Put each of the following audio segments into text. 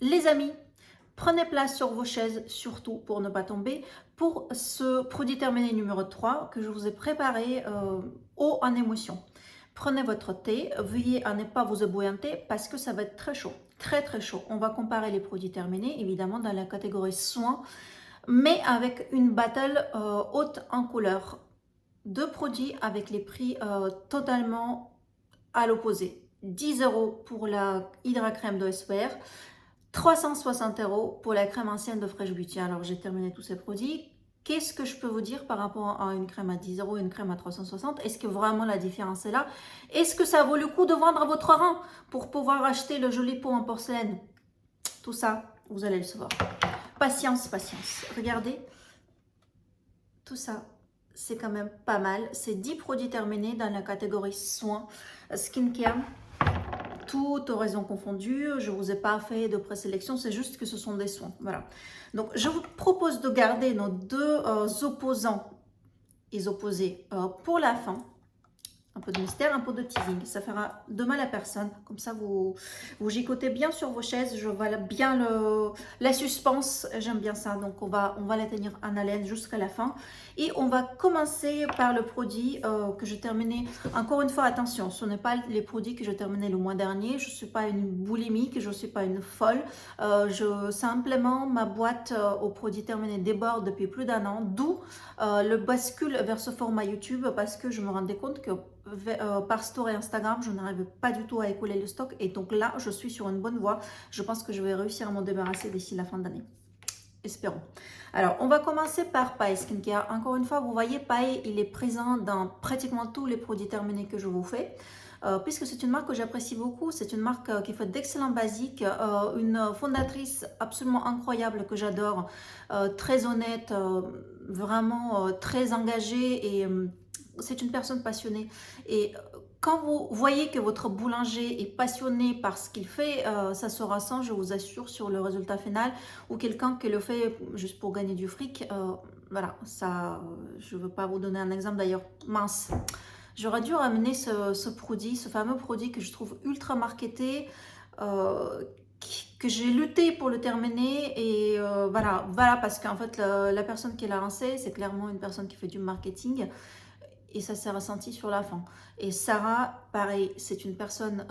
Les amis, prenez place sur vos chaises, surtout pour ne pas tomber, pour ce produit terminé numéro 3 que je vous ai préparé haut en émotion. Prenez votre thé, veuillez à ne pas vous ébouillanter parce que ça va être très chaud, très très chaud. On va comparer les produits terminés, évidemment dans la catégorie soins, mais avec une battle haute en couleur. Deux produits avec les prix totalement à l'opposé. 10 € pour la Hydra Crème de SPR, 360 € pour la crème ancienne de Fresh Beauty. Alors j'ai terminé tous ces produits. Qu'est-ce que je peux vous dire par rapport à une crème à 10 € et une crème à 360? Est-ce que vraiment la différence est là? Est-ce que ça vaut le coup de vendre votre rang pour pouvoir acheter le joli pot en porcelaine? Tout ça, vous allez le savoir. Patience, patience. Regardez, tout ça, c'est quand même pas mal. C'est 10 produits terminés dans la catégorie soins, skincare. Toutes horaisons confondues, je ne vous ai pas fait de présélection, c'est juste que ce sont des soins. Voilà. Donc, je vous propose de garder nos deux opposants et opposés pour la fin. Un peu de mystère, un peu de teasing. Ça fera de mal à personne. Comme ça, vous gicotez bien sur vos chaises. Je vois bien la suspense. J'aime bien ça. Donc, on va la tenir en haleine jusqu'à la fin. Et on va commencer par le produit que je terminais. Encore une fois, attention, ce n'est pas les produits que je terminais le mois dernier. Je ne suis pas une boulimique. Je ne suis pas une folle. Simplement, ma boîte aux produits terminés déborde depuis plus d'un an. D'où le bascule vers ce format YouTube parce que je me rendais compte que par story Instagram, je n'arrive pas du tout à écouler le stock et donc là, je suis sur une bonne voie. Je pense que je vais réussir à m'en débarrasser d'ici la fin d'année. Espérons. Alors, on va commencer par Paille Skincare. Encore une fois, vous voyez, Paille, il est présent dans pratiquement tous les produits terminés que je vous fais. Puisque c'est une marque que j'apprécie beaucoup, c'est une marque qui fait d'excellents basiques, une fondatrice absolument incroyable que j'adore, très honnête, vraiment très engagée et c'est une personne passionnée. Et quand vous voyez que votre boulanger est passionné par ce qu'il fait, ça se ressent, je vous assure, sur le résultat final. Ou quelqu'un qui le fait juste pour gagner du fric, voilà, ça, je ne veux pas vous donner un exemple d'ailleurs, mince. J'aurais dû ramener ce produit, ce fameux produit que je trouve ultra marketé, que j'ai lutté pour le terminer et voilà parce qu'en fait la personne qui l'a lancé, c'est clairement une personne qui fait du marketing et ça s'est ressenti sur la fin. Et Sarah, pareil, c'est une personne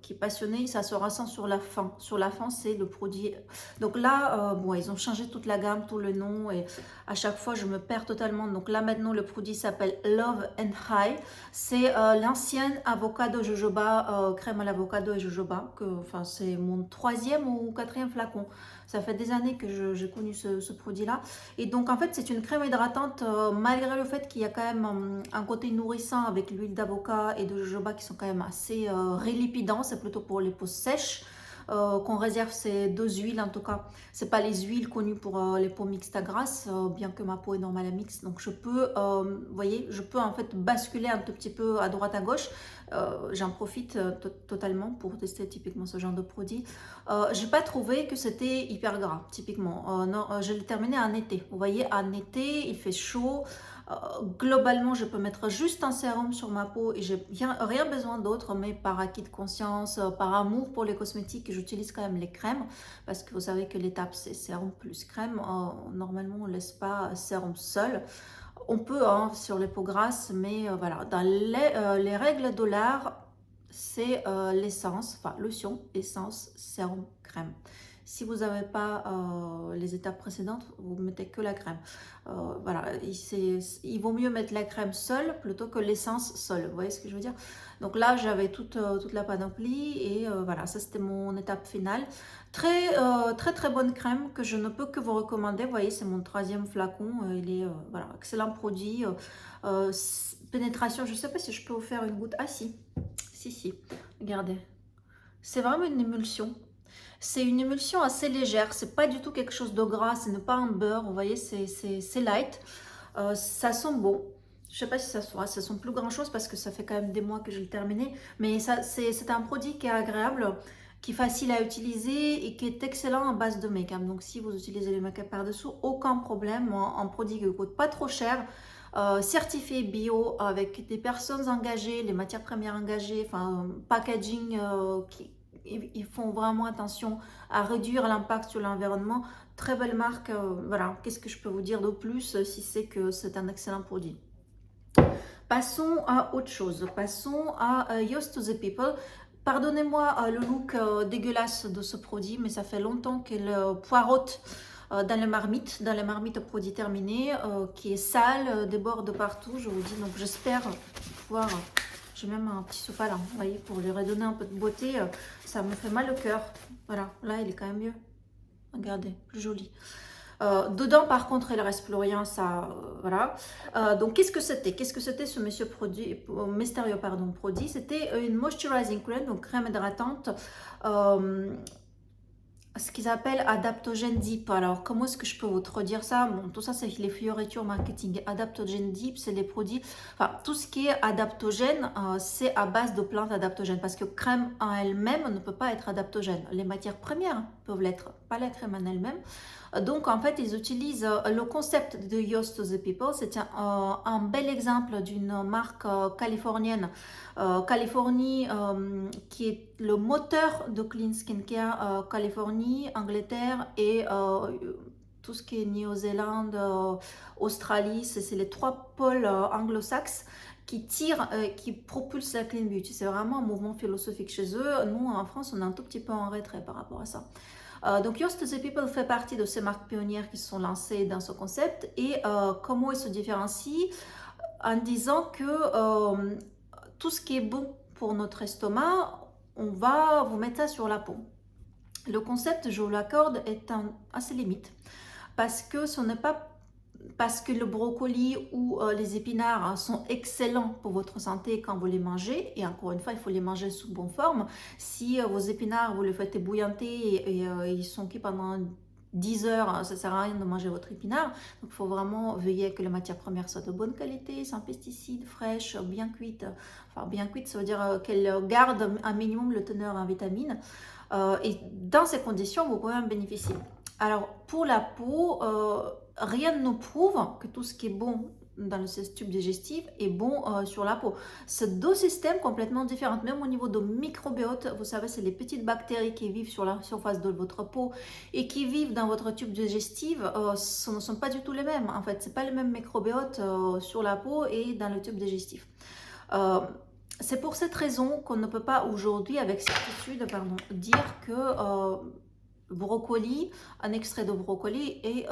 qui est passionnée, ça se ressent sur la fin. Sur la fin, c'est le produit. Donc là, bon, ils ont changé toute la gamme, tout le nom, et à chaque fois, je me perds totalement. Donc là, maintenant, le produit s'appelle Love and High. C'est l'ancienne avocado jojoba, crème à l'avocado et jojoba, enfin, c'est mon troisième ou quatrième flacon. Ça fait des années que j'ai connu ce produit-là. Et donc, en fait, c'est une crème hydratante, malgré le fait qu'il y a quand même un côté nourrissant avec l'huile d'avocat et de jojoba qui sont quand même assez rélipidants. C'est plutôt pour les peaux sèches qu'on réserve ces deux huiles. En tout cas, c'est pas les huiles connues pour les peaux mixtes à grasse, bien que ma peau est normale à mixte. Donc, je peux, vous voyez, je peux en fait basculer un tout petit peu à droite, à gauche. J'en profite totalement pour tester typiquement ce genre de produit. J'ai pas trouvé que c'était hyper gras, typiquement. Non, je l'ai terminé en été. Vous voyez, en été, il fait chaud. Globalement, je peux mettre juste un sérum sur ma peau et j'ai rien besoin d'autre, mais par acquis de conscience, par amour pour les cosmétiques, j'utilise quand même les crèmes parce que vous savez que l'étape c'est sérum plus crème. Normalement, on ne laisse pas sérum seul. On peut hein, sur les peaux grasses, mais voilà, dans les règles de l'art, c'est l'essence, enfin lotion, essence, sérum, crème. Si vous n'avez pas les étapes précédentes, vous mettez que la crème. Voilà, il vaut mieux mettre la crème seule plutôt que l'essence seule. Vous voyez ce que je veux dire? Donc là, j'avais toute la panoplie et voilà, ça c'était mon étape finale. Très bonne crème que je ne peux que vous recommander. Vous voyez, c'est mon troisième flacon. Il est voilà, excellent produit. Pénétration, je ne sais pas si je peux vous faire une goutte. Ah si, regardez. C'est vraiment une émulsion. C'est une émulsion assez légère, c'est pas du tout quelque chose de gras, ce n'est pas un beurre, vous voyez, c'est light. Ça sent bon. Je sais pas si ça sent plus grand chose parce que ça fait quand même des mois que je l'ai terminé, mais c'est un produit qui est agréable, qui est facile à utiliser et qui est excellent en base de make-up. Donc si vous utilisez le make-up par-dessous, aucun problème, un produit qui ne coûte pas trop cher. Certifié bio avec des personnes engagées, les matières premières engagées, enfin packaging ils font vraiment attention à réduire l'impact sur l'environnement. Très belle marque, voilà. Qu'est-ce que je peux vous dire de plus si c'est que c'est un excellent produit. Passons à autre chose. Passons à Yoast to the People. Pardonnez-moi le look dégueulasse de ce produit, mais ça fait longtemps qu'elle poireaute dans les marmites produits terminés, qui est sale, déborde partout, je vous dis. Donc j'espère pouvoir... J'ai même un petit sopalin, vous voyez, pour lui redonner un peu de beauté. Ça me fait mal au cœur. Voilà, là il est quand même mieux. Regardez, plus joli. Dedans, par contre, il ne reste plus rien, ça, voilà. Donc, qu'est-ce que c'était? Qu'est-ce que c'était ce monsieur produit, mystérieux, pardon, produit? C'était une moisturizing cream, donc crème hydratante, ce qu'ils appellent adaptogène deep. Alors, comment est-ce que je peux vous redire ça? Bon, tout ça, c'est les fioritures marketing. Adaptogène deep, c'est les produits, enfin, tout ce qui est adaptogène, c'est à base de plantes adaptogènes, parce que crème en elle-même ne peut pas être adaptogène. Les matières premières peuvent l'être, pas la crème en elle-même. Donc, en fait, ils utilisent le concept de Yoast to the People. C'est un bel exemple d'une marque californienne, Californie, qui est le moteur de Clean Skincare, Californie, Angleterre et tout ce qui est Nouvelle-Zélande, Australie. C'est les trois pôles anglo-saxes qui tirent, qui propulsent la Clean Beauty. C'est vraiment un mouvement philosophique chez eux. Nous, en France, on est un tout petit peu en retrait par rapport à ça. Donc Yoast to the People fait partie de ces marques pionnières qui se sont lancées dans ce concept. Et comment ils se différencient? En disant que tout ce qui est bon pour notre estomac, on va vous mettre ça sur la peau. Le concept, je vous l'accorde, est assez limite. Parce que ce n'est pas parce que le brocoli ou les épinards sont excellents pour votre santé quand vous les mangez, et encore une fois, il faut les manger sous bonne forme. Si vos épinards, vous les faites ébouillanter et ils sont cuits pendant 10 heures, ça ne sert à rien de manger votre épinard. Donc, il faut vraiment veiller que les matières premières soient de bonne qualité, sans pesticides, fraîches, bien cuites. Enfin, bien cuites, ça veut dire qu'elles gardent un minimum le teneur en vitamines. Et dans ces conditions, vous pouvez en bénéficier. Alors, pour la peau, rien ne prouve que tout ce qui est bon dans le tube digestif est bon sur la peau. C'est deux systèmes complètement différents. Même au niveau de microbiote, vous savez, c'est les petites bactéries qui vivent sur la surface de votre peau et qui vivent dans votre tube digestif. Ce ne sont pas du tout les mêmes. En fait, ce n'est pas le même microbiote sur la peau et dans le tube digestif. C'est pour cette raison qu'on ne peut pas aujourd'hui, avec certitude, dire que brocoli, un extrait de brocoli est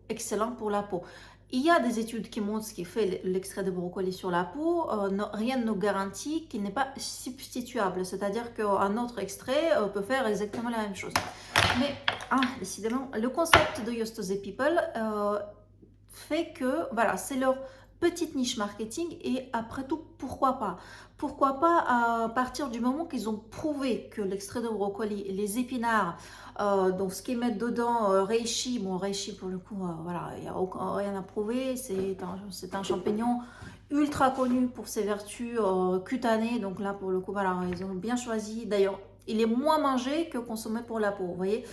excellent pour la peau. Il y a des études qui montrent ce qui fait l'extrait de brocoli sur la peau. Rien ne garantit qu'il n'est pas substituable. C'est-à-dire qu'un autre extrait peut faire exactement la même chose. Mais, décidément, le concept de Yoast to the People fait que, voilà, c'est leur petite niche marketing et après tout, pourquoi pas? Pourquoi pas à partir du moment qu'ils ont prouvé que l'extrait de brocoli, les épinards, donc ce qu'ils mettent dedans, reishi, bon reishi pour le coup, voilà, il n'y a rien à prouver, c'est un champignon ultra connu pour ses vertus cutanées, donc là pour le coup, voilà, ils ont bien choisi, d'ailleurs, il est moins mangé que consommé pour la peau, vous voyez.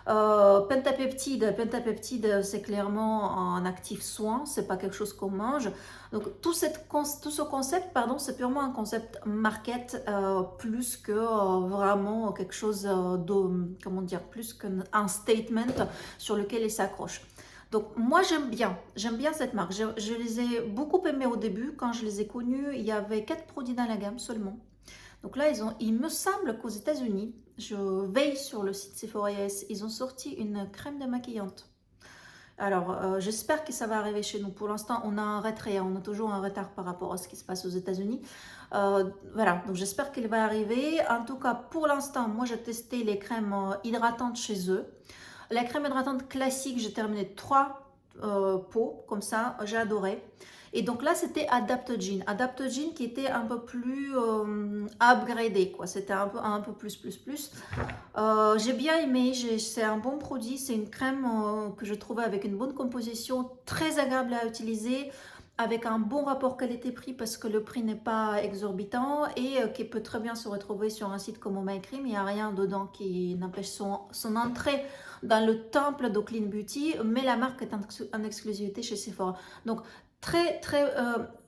Pentapeptide, c'est clairement un actif soin, c'est pas quelque chose qu'on mange. Donc tout ce concept, pardon, c'est purement un concept market plus que vraiment quelque chose de, comment dire, plus qu'un statement sur lequel il s'accroche. Donc moi j'aime bien cette marque. Je les ai beaucoup aimés au début. Quand je les ai connus, il y avait 4 produits dans la gamme seulement. Donc là, il me semble qu'aux États-Unis, je veille sur le site Sephora.es, ils ont sorti une crème démaquillante. Alors, j'espère que ça va arriver chez nous. Pour l'instant, on a un retrait, on a toujours un retard par rapport à ce qui se passe aux États-Unis. Voilà, donc j'espère qu'elle va arriver. En tout cas, pour l'instant, moi, j'ai testé les crèmes hydratantes chez eux. La crème hydratante classique, j'ai terminé 3 pots, comme ça, j'ai adoré. Et donc là, c'était Adaptogene. Adaptogene qui était un peu plus upgradé, quoi. C'était un peu plus. J'ai bien aimé, c'est un bon produit. C'est une crème que je trouvais avec une bonne composition, très agréable à utiliser, avec un bon rapport qualité-prix parce que le prix n'est pas exorbitant et qui peut très bien se retrouver sur un site comme Oh My Cream. Il n'y a rien dedans qui n'empêche son entrée dans le temple de Clean Beauty, mais la marque est en exclusivité chez Sephora. Donc,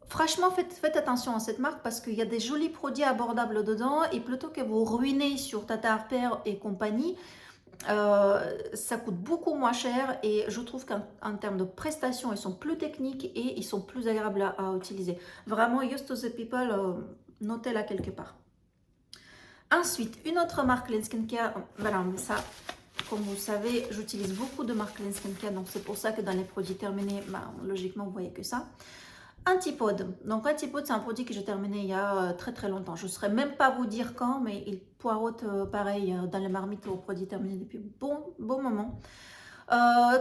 Franchement, faites attention à cette marque parce qu'il y a des jolis produits abordables dedans et plutôt que vous ruinez sur Tata Harper et compagnie, ça coûte beaucoup moins cher et je trouve qu'en termes de prestations, ils sont plus techniques et ils sont plus agréables à utiliser. Vraiment, Used to the People, notez-la quelque part. Ensuite, une autre marque Clean Skincare, voilà, mais ça, comme vous le savez, j'utilise beaucoup de marques Clean Skincare, donc c'est pour ça que dans les produits terminés, bah, logiquement, vous voyez que ça. Antipode. Donc Antipode, c'est un produit que j'ai terminé il y a très longtemps. Je ne saurais même pas vous dire quand, mais il poireaute pareil dans les marmites aux produits terminés depuis bon moment.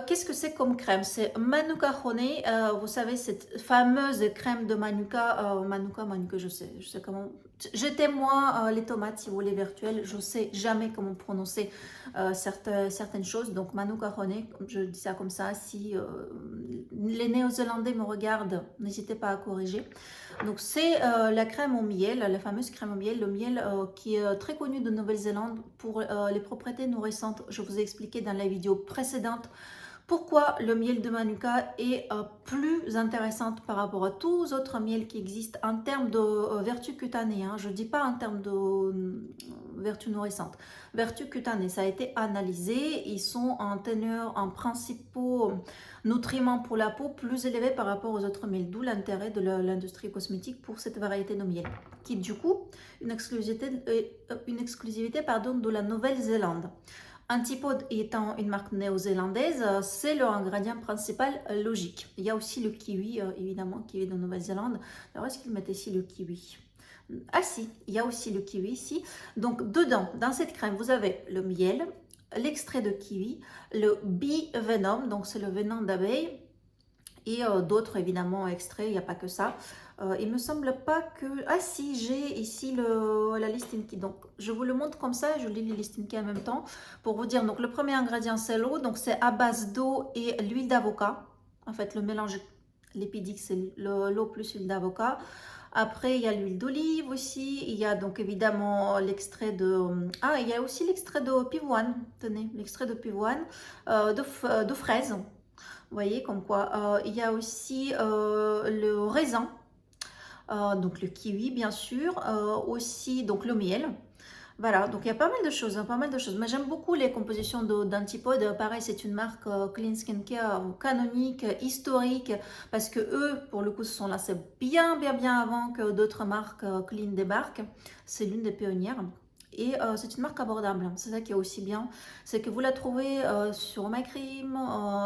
Qu'est-ce que c'est comme crème? C'est Manuka Honey. Vous savez, cette fameuse crème de Manuka. Manuka, je sais comment. Jetez-moi les tomates si vous voulez virtuelles. Je ne sais jamais comment prononcer certaines choses. Donc Manuka Honey, je dis ça comme ça. Si les Néo-Zélandais me regardent, n'hésitez pas à corriger. Donc c'est la crème au miel, la fameuse crème au miel, le miel qui est très connu de Nouvelle-Zélande pour les propriétés nourrissantes. Je vous ai expliqué dans la vidéo précédente pourquoi le miel de Manuka est plus intéressante par rapport à tous les autres miels qui existent en termes de vertus cutanées. Hein. Je ne dis pas en termes de vertus nourrissantes. Vertus cutanées, ça a été analysé. Ils sont en teneur, en principaux nutriments pour la peau plus élevés par rapport aux autres miels. D'où l'intérêt de l'industrie cosmétique pour cette variété de miel. Qui du coup, une exclusivité de la Nouvelle-Zélande. Antipode étant une marque néo-zélandaise, c'est leur ingrédient principal logique. Il y a aussi le kiwi, évidemment, kiwi de Nouvelle-Zélande. Alors, est-ce qu'ils mettent ici le kiwi? Ah si, il y a aussi le kiwi ici. Donc, dedans, dans cette crème, vous avez le miel, l'extrait de kiwi, le bee venom, donc c'est le venin d'abeille, et d'autres, évidemment, extraits, il n'y a pas que ça. Il me semble pas que... Ah si, j'ai ici la liste kit. Donc, je vous le montre comme ça, je lis les list kit en même temps pour vous dire. Donc, le premier ingrédient, c'est l'eau. Donc, c'est à base d'eau et l'huile d'avocat. En fait, le mélange lipidique, c'est l'eau plus l'huile d'avocat. Après, il y a l'huile d'olive aussi. Il y a donc évidemment l'extrait de... Ah, il y a aussi l'extrait de pivoine. Tenez, l'extrait de pivoine, de fraise. Vous voyez, comme quoi. Il y a aussi le raisin. Donc le kiwi bien sûr, aussi donc le miel. Voilà, donc il y a pas mal de choses, hein, pas mal de choses. Mais j'aime beaucoup les compositions d'Antipode. Pareil, c'est une marque Clean Skincare canonique, historique, parce que eux, pour le coup, se sont lancés bien avant que d'autres marques Clean débarquent. C'est l'une des pionnières. Et c'est une marque abordable, c'est ça qui est aussi bien, c'est que vous la trouvez sur MyCream,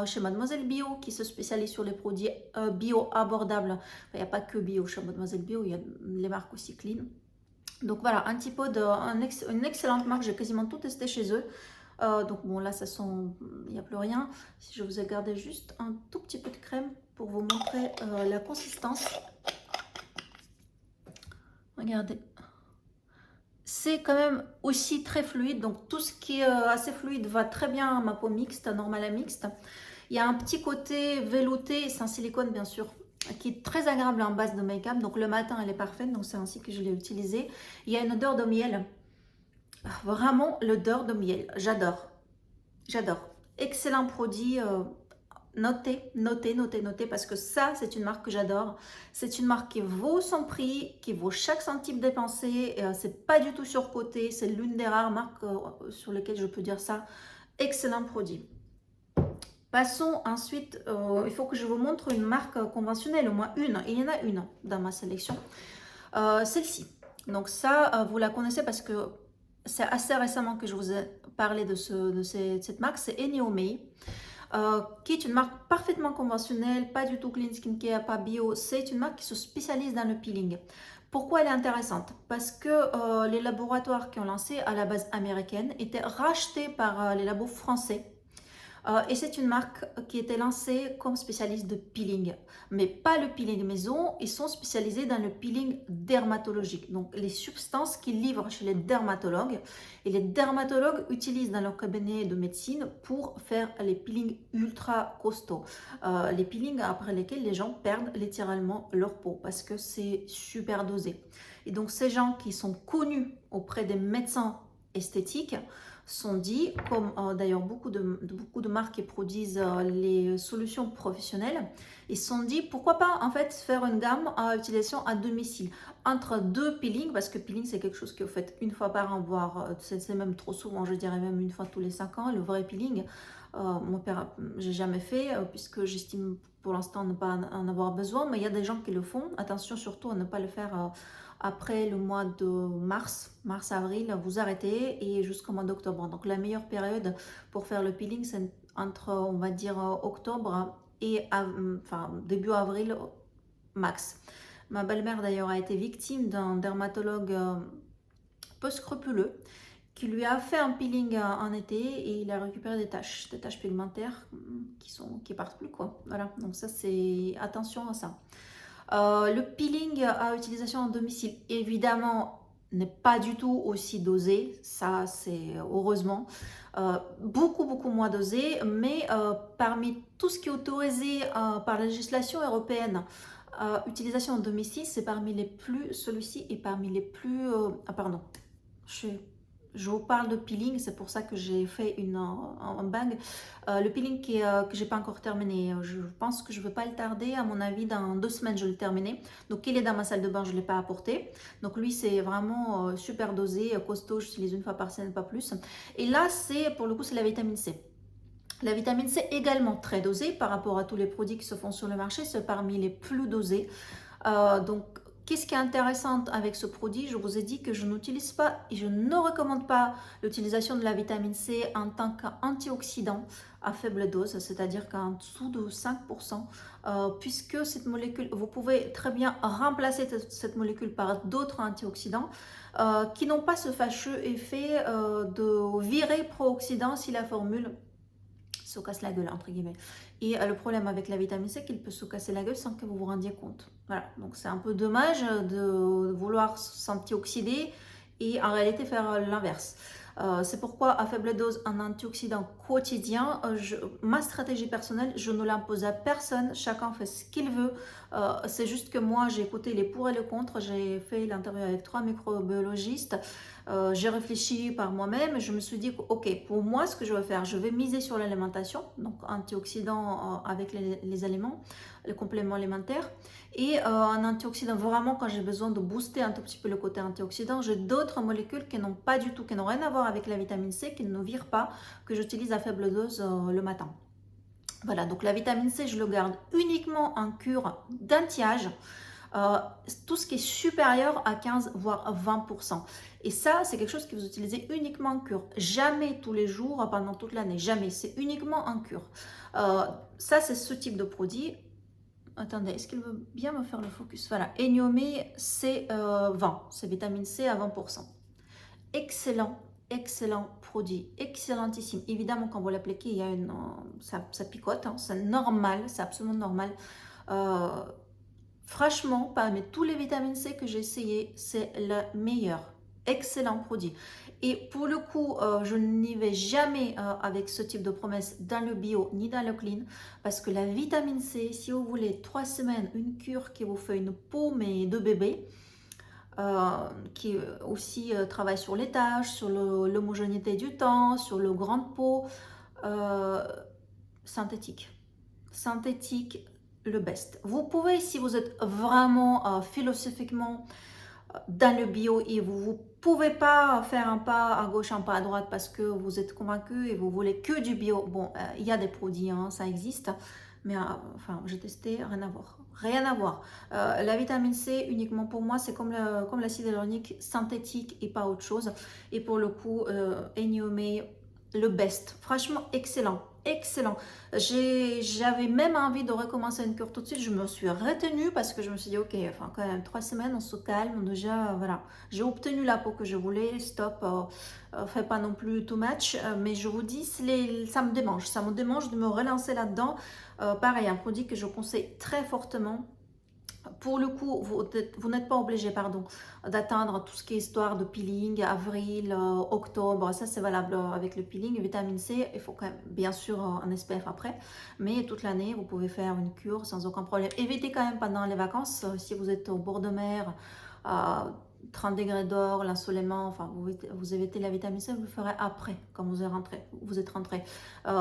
chez Mademoiselle Bio, qui se spécialise sur les produits bio abordables. Enfin, il n'y a pas que bio chez Mademoiselle Bio, il y a les marques aussi clean. Donc voilà, Antipode, une excellente marque, j'ai quasiment tout testé chez eux. Donc bon, là, il n'y a plus rien. Si je vous ai gardé juste un tout petit peu de crème pour vous montrer la consistance. Regardez. C'est quand même aussi très fluide, donc tout ce qui est assez fluide va très bien à ma peau mixte, normale à mixte. Il y a un petit côté velouté, c'est un silicone bien sûr, qui est très agréable en base de make-up. Donc le matin, elle est parfaite, donc c'est ainsi que je l'ai utilisée. Il y a une odeur de miel, vraiment l'odeur de miel, j'adore. J'adore. Excellent produit. Notez, parce que ça, c'est une marque que j'adore. C'est une marque qui vaut son prix, qui vaut chaque centime dépensé. C'est pas du tout surcoté. C'est l'une des rares marques sur lesquelles je peux dire ça. Excellent produit. Passons ensuite, il faut que je vous montre une marque conventionnelle, au moins une. Il y en a une dans ma sélection. Celle-ci. Donc ça, vous la connaissez parce que c'est assez récemment que je vous ai parlé de cette marque. C'est Eneomei. Qui est une marque parfaitement conventionnelle, pas du tout clean skincare, pas bio. C'est une marque qui se spécialise dans le peeling. Pourquoi elle est intéressante? Parce que les laboratoires qui ont lancé à la base américaine étaient rachetés par les labos français. Et c'est une marque qui était lancée comme spécialiste de peeling, mais pas le peeling maison, ils sont spécialisés dans le peeling dermatologique, donc les substances qu'ils livrent chez les dermatologues, et les dermatologues utilisent dans leur cabinet de médecine pour faire les peelings ultra costauds, les peelings après lesquels les gens perdent littéralement leur peau parce que c'est super dosé. Et donc ces gens qui sont connus auprès des médecins esthétiques sont dit, comme d'ailleurs beaucoup de marques qui produisent les solutions professionnelles, ils se sont dit pourquoi pas en fait faire une gamme à utilisation à domicile entre deux peelings, parce que peeling c'est quelque chose que vous faites une fois par an, voire c'est même trop souvent, je dirais même une fois tous les 5 ans. Le vrai peeling, mon père, j'ai jamais fait puisque j'estime pour l'instant ne pas en avoir besoin, mais il y a des gens qui le font. Attention surtout à ne pas le faire après le mois de mars-avril, vous arrêtez et jusqu'au mois d'octobre. Donc la meilleure période pour faire le peeling, c'est entre, on va dire, octobre et enfin, début avril max. Ma belle-mère d'ailleurs a été victime d'un dermatologue peu scrupuleux qui lui a fait un peeling en été et il a récupéré des taches pigmentaires qui partent plus quoi. Voilà, donc ça c'est attention à ça. Le peeling à utilisation en domicile, évidemment, n'est pas du tout aussi dosé, ça c'est heureusement, beaucoup moins dosé, mais parmi tout ce qui est autorisé par la législation européenne, utilisation en domicile, c'est parmi les plus, celui-ci est parmi les plus, pardon, je je vous parle de peeling, c'est pour ça que j'ai fait un bang. Le peeling que j'ai pas encore terminé, je pense que je ne vais pas le tarder, à mon avis dans 2 semaines je vais le terminer. Donc il est dans ma salle de bain, je ne l'ai pas apporté. Donc lui c'est vraiment super dosé, costaud, j'utilise une fois par semaine, pas plus. Et là c'est pour le coup c'est la vitamine C. La vitamine C également très dosée par rapport à tous les produits qui se font sur le marché, c'est parmi les plus dosés. Donc, qu'est-ce qui est intéressant avec ce produit? Je vous ai dit que je n'utilise pas et je ne recommande pas l'utilisation de la vitamine C en tant qu'antioxydant à faible dose, c'est-à-dire qu'en dessous de 5%, puisque cette molécule, vous pouvez très bien remplacer cette molécule par d'autres antioxydants qui n'ont pas ce fâcheux effet de virer pro-oxydant si la formule se casse la gueule, entre guillemets. Et le problème avec la vitamine C, qu'il peut se casser la gueule sans que vous vous rendiez compte. Voilà, donc c'est un peu dommage de vouloir s'antioxyder et en réalité faire l'inverse. C'est pourquoi à faible dose, un antioxydant quotidien, ma stratégie personnelle, je ne l'impose à personne, chacun fait ce qu'il veut. C'est juste que moi, j'ai écouté les pour et les contre, j'ai fait l'interview avec 3 microbiologistes, j'ai réfléchi par moi-même et je me suis dit, ok, pour moi, ce que je vais faire, je vais miser sur l'alimentation, donc antioxydants avec les aliments, les compléments alimentaires, et un antioxydant, vraiment quand j'ai besoin de booster un tout petit peu le côté antioxydant, j'ai d'autres molécules qui n'ont pas du tout, qui n'ont rien à voir avec la vitamine C, qui ne virent pas, que j'utilise à faible dose le matin. Voilà, donc la vitamine C, je le garde uniquement en cure d'anti-âge. Tout ce qui est supérieur à 15 voire 20%. Et ça, c'est quelque chose que vous utilisez uniquement en cure. Jamais tous les jours pendant toute l'année. Jamais. C'est uniquement en cure. Ça, c'est ce type de produit. Attendez, est-ce qu'il veut bien me faire le focus? Voilà. Eniomé, c'est 20. C'est vitamine C à 20%. Excellent. Excellent produit, excellentissime. Évidemment, quand vous l'appliquez, il y a ça picote, hein, c'est normal, c'est absolument normal. Franchement, parmi tous les vitamines C que j'ai essayé, c'est le meilleur. Excellent produit. Et pour le coup, je n'y vais jamais avec ce type de promesse dans le bio ni dans le clean, parce que la vitamine C, si vous voulez 3 semaines, une cure qui vous fait une peau mais de bébé, qui aussi travaille sur les taches, sur l'homogénéité du teint, sur le grain de peau, synthétique. Synthétique, le best. Vous pouvez, si vous êtes vraiment philosophiquement dans le bio et vous ne pouvez pas faire un pas à gauche, un pas à droite parce que vous êtes convaincu et vous voulez que du bio, bon, il y a des produits, hein, ça existe, mais enfin, j'ai testé, rien à voir. Rien à voir. La vitamine C, uniquement pour moi, c'est comme l'acide hyaluronique synthétique et pas autre chose. Et pour le coup, Eniomé, le best. Franchement, excellent. Excellent. J'avais même envie de recommencer une cure tout de suite. Je me suis retenue parce que je me suis dit, ok, enfin, quand même, 3 semaines, on se calme. Déjà, voilà. J'ai obtenu la peau que je voulais. Stop. Fais pas non plus too much. Mais je vous dis, ça me démange. Ça me démange de me relancer là-dedans. Pareil, un produit que je conseille très fortement. Pour le coup, vous n'êtes pas obligé, pardon, d'atteindre tout ce qui est histoire de peeling, avril, octobre. Ça, c'est valable avec le peeling. Vitamine C, il faut quand même, bien sûr, un SPF après. Mais toute l'année, vous pouvez faire une cure sans aucun problème. Évitez quand même pendant les vacances, si vous êtes au bord de mer, 30 degrés dehors, l'ensoleillement, enfin vous évitez la vitamine C, vous le ferez après, quand vous êtes rentré.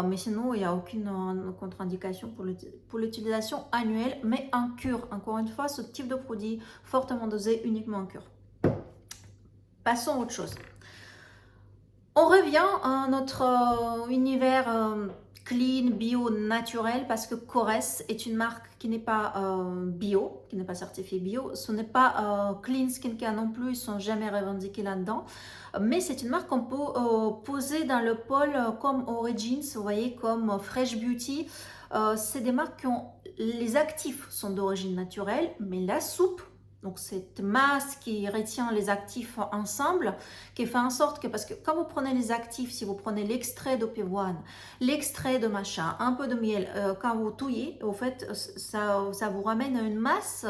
Mais sinon, il n'y a aucune contre-indication pour l'utilisation annuelle, mais en cure. Encore une fois, ce type de produit fortement dosé uniquement en cure. Passons à autre chose. On revient à notre univers clean, bio, naturel, parce que Korres est une marque qui n'est pas bio, qui n'est pas certifiée bio. Ce n'est pas Clean Skincare non plus, ils ne sont jamais revendiqués là-dedans. Mais c'est une marque qu'on peut poser dans le pôle comme Origins, vous voyez, comme Fresh Beauty. C'est des marques qui ont, les actifs sont d'origine naturelle, mais la soupe, donc cette masse qui retient les actifs ensemble, qui fait en sorte que, parce que quand vous prenez les actifs, si vous prenez l'extrait de pivoine, l'extrait de machin, un peu de miel, quand vous touillez, au fait, ça vous ramène à une masse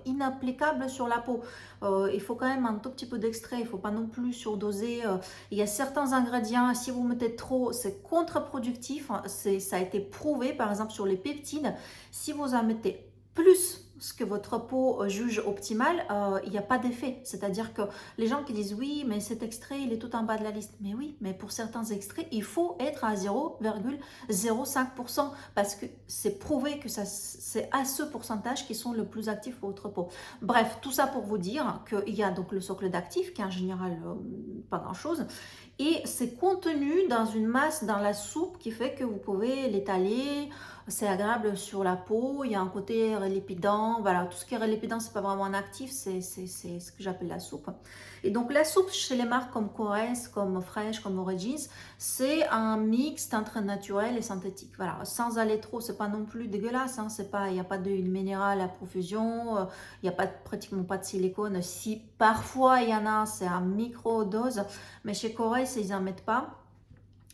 inapplicable sur la peau. Il faut quand même un tout petit peu d'extrait, il ne faut pas non plus surdoser. Il y a certains ingrédients, si vous mettez trop, c'est contre-productif. Ça a été prouvé, par exemple, sur les peptides. Si vous en mettez plus ce que votre peau juge optimal, il n'y a pas d'effet. C'est-à-dire que les gens qui disent oui, mais cet extrait, il est tout en bas de la liste. Mais oui, mais pour certains extraits, il faut être à 0,05% parce que c'est prouvé que c'est à ce pourcentage qui sont le plus actifs pour votre peau. Bref, tout ça pour vous dire qu'il y a donc le socle d'actifs qui est en général pas grand-chose. Et c'est contenu dans une masse dans la soupe qui fait que vous pouvez l'étaler. C'est agréable sur la peau, il y a un côté relépidant, voilà, tout ce qui est relépidant, c'est pas vraiment un actif, c'est ce que j'appelle la soupe. Et donc la soupe chez les marques comme Korres, comme Fresh, comme Origins, c'est un mix entre naturel et synthétique, voilà, sans aller trop, c'est pas non plus dégueulasse, hein, c'est pas, il n'y a pas d'huile minérale à profusion, il n'y a pas, pratiquement pas de silicone, si parfois il y en a, c'est à micro-dose, mais chez Korres, ils en mettent pas.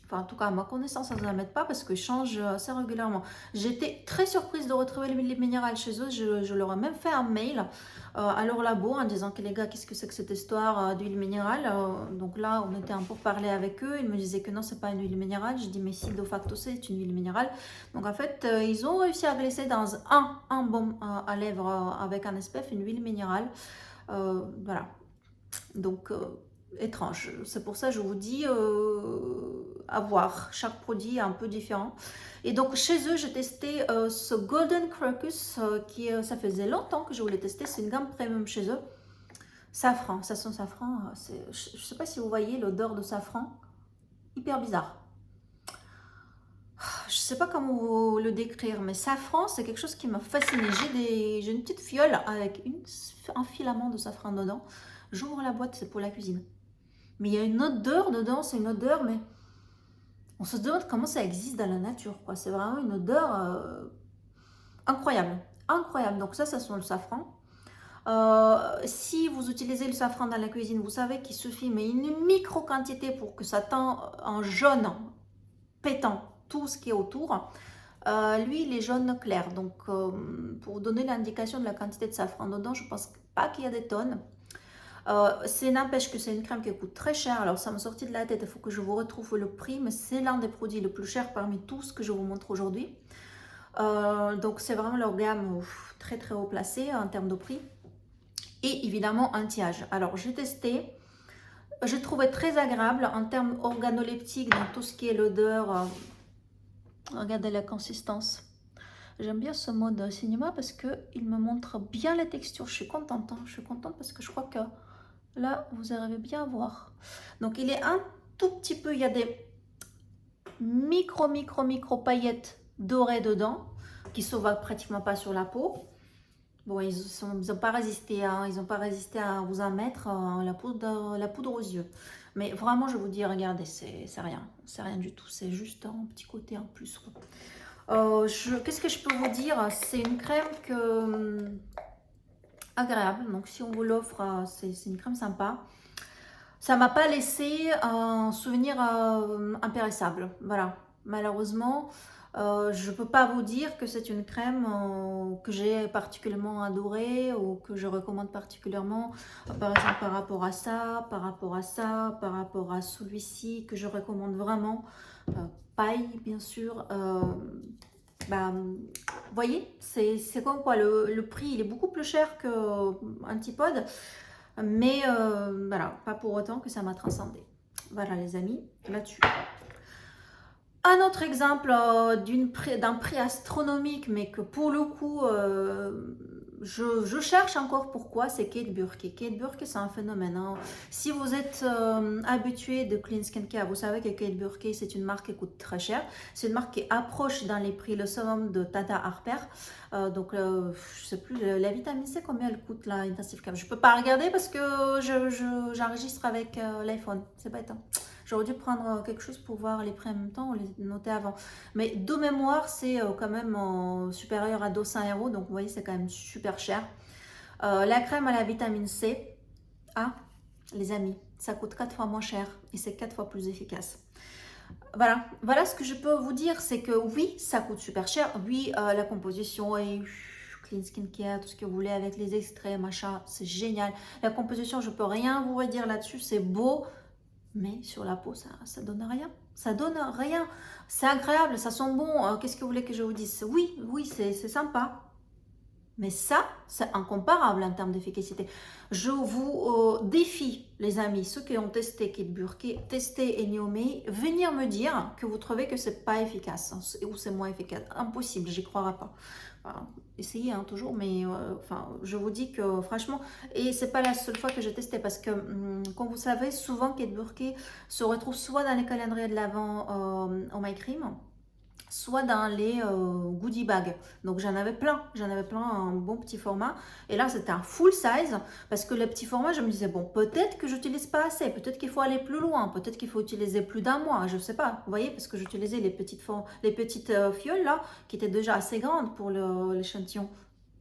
Enfin, en tout cas, à ma connaissance, ça ne la mettent pas parce qu'ils changent assez régulièrement. J'étais très surprise de retrouver l'huile minérale chez eux. Je leur ai même fait un mail à leur labo en disant que les gars, qu'est-ce que c'est que cette histoire d'huile minérale. Donc là, on était un peu parler avec eux. Ils me disaient que non, c'est pas une huile minérale. Je dis, mais si, de facto, c'est une huile minérale. Donc en fait, ils ont réussi à glisser dans un baume à lèvres avec un SPF, une huile minérale. Voilà. Donc, étrange. C'est pour ça que je vous dis à voir. Chaque produit est un peu différent. Et donc, chez eux, j'ai testé ce Golden Crocus ça faisait longtemps que je voulais tester. C'est une gamme premium chez eux. Safran, ça sent safran. Je ne sais pas si vous voyez l'odeur de safran. Hyper bizarre. Je ne sais pas comment vous le décrire, mais safran, c'est quelque chose qui m'a fasciné. J'ai une petite fiole avec un filament de safran dedans. J'ouvre la boîte, c'est pour la cuisine. Mais il y a une odeur dedans, c'est une odeur, mais on se demande comment ça existe dans la nature, quoi. C'est vraiment une odeur incroyable, incroyable. Donc ça sent le safran. Si vous utilisez le safran dans la cuisine, vous savez qu'il suffit, mais une micro quantité pour que ça tend en jaune pétant tout ce qui est autour. Lui, il est jaune clair. Donc, pour vous donner l'indication de la quantité de safran dedans, je pense pas qu'il y a des tonnes. C'est n'empêche que c'est une crème qui coûte très cher. Alors ça me sortit de la tête, il faut que je vous retrouve le prix, mais c'est l'un des produits les plus chers parmi tous ce que je vous montre aujourd'hui. Donc c'est vraiment leur gamme très très haut placée en termes de prix. Et évidemment anti-âge. Alors j'ai testé, j'ai trouvé très agréable en termes organoleptiques dans tout ce qui est l'odeur. Regardez la consistance. J'aime bien ce mode cinéma parce qu'il me montre bien les textures. Je suis contente, hein. Je suis contente parce que je crois que là, vous arrivez bien à voir. Donc, il est un tout petit peu, il y a des micro paillettes dorées dedans qui ne se voient pratiquement pas sur la peau. Bon, ils n'ont pas résisté, hein, ils n'ont pas résisté à vous en mettre la poudre aux yeux. Mais vraiment, je vous dis, regardez, c'est rien du tout. C'est juste un petit côté en plus, quoi. Qu'est-ce que je peux vous dire? C'est une crème agréable. Donc, si on vous l'offre, c'est une crème sympa. Ça m'a pas laissé un souvenir impérissable. Voilà. Malheureusement, je peux pas vous dire que c'est une crème que j'ai particulièrement adorée ou que je recommande particulièrement. Par exemple, par rapport à ça, par rapport à ça, par rapport à celui-ci que je recommande vraiment. Paille, bien sûr. Vous voyez, c'est comme quoi le prix il est beaucoup plus cher que Antipode, Mais voilà, pas pour autant que ça m'a transcendé. Voilà les amis, là-dessus. Un autre exemple d'un prix astronomique, mais que pour le coup, je cherche encore pourquoi, c'est Kate Burke. Kate Burke, c'est un phénomène, hein. Si vous êtes habitué de Clean Skincare, vous savez que Kate Burke, c'est une marque qui coûte très cher. C'est une marque qui approche dans les prix le summum de Tata Harper. Donc, je sais plus, la vitamine C, combien elle coûte, la Intensive Cap. Je peux pas regarder parce que j'enregistre avec l'iPhone. C'est bête, hein. J'aurais dû prendre quelque chose pour voir les prix en même temps ou les noter avant. Mais de mémoire, c'est quand même supérieur à 200 euros. Donc, vous voyez, c'est quand même super cher. La crème à la vitamine C, ah, les amis, ça coûte 4 fois moins cher et c'est 4 fois plus efficace. Voilà ce que je peux vous dire, c'est que oui, ça coûte super cher. Oui, la composition est clean skincare, tout ce que vous voulez avec les extraits, machin, c'est génial. La composition, je peux rien vous redire là-dessus, c'est beau. Mais sur la peau, ça donne rien. Ça donne rien. C'est agréable, ça sent bon. Qu'est-ce que vous voulez que je vous dise? Oui, oui, c'est sympa. Mais ça, c'est incomparable en termes d'efficacité. Je vous défie, les amis, ceux qui ont testé Kate Burke, testé Eniomei, venir me dire que vous trouvez que c'est pas efficace, hein, ou c'est moins efficace. Impossible, j'y croirais pas. Enfin, essayez hein, toujours, mais enfin, je vous dis que franchement, et c'est pas la seule fois que j'ai testé parce que, comme vous savez, souvent Kate Burke se retrouve soit dans les calendriers de l'Avent au My Cream, soit dans les goodie bags. Donc j'en avais plein en bon petit format. Et là c'était un full size parce que le petit format, je me disais bon, peut-être que j'utilise pas assez, peut-être qu'il faut aller plus loin, peut-être qu'il faut utiliser plus d'un mois, je sais pas. Vous voyez, parce que j'utilisais les petites fioles là qui étaient déjà assez grandes pour l'échantillon.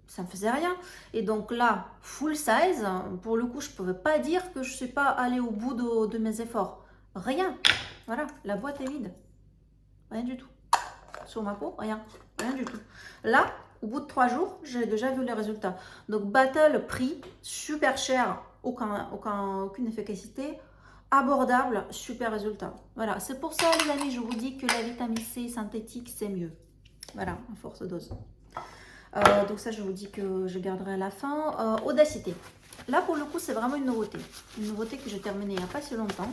Ça ne faisait rien. Et donc là, full size, pour le coup, je ne pouvais pas dire que je ne suis pas allée au bout de mes efforts. Rien. Voilà, la boîte est vide. Rien du tout sur ma peau, rien du tout. Là, au bout de 3 jours, j'ai déjà vu les résultats. Donc, battle prix, super cher, aucune efficacité, abordable, super résultat. Voilà, c'est pour ça, les amis, je vous dis que la vitamine C synthétique, c'est mieux. Voilà, en force dose. Donc ça, je vous dis que je garderai à la fin. Audacité. Là, pour le coup, c'est vraiment une nouveauté. Une nouveauté que j'ai terminée il n'y a pas si longtemps.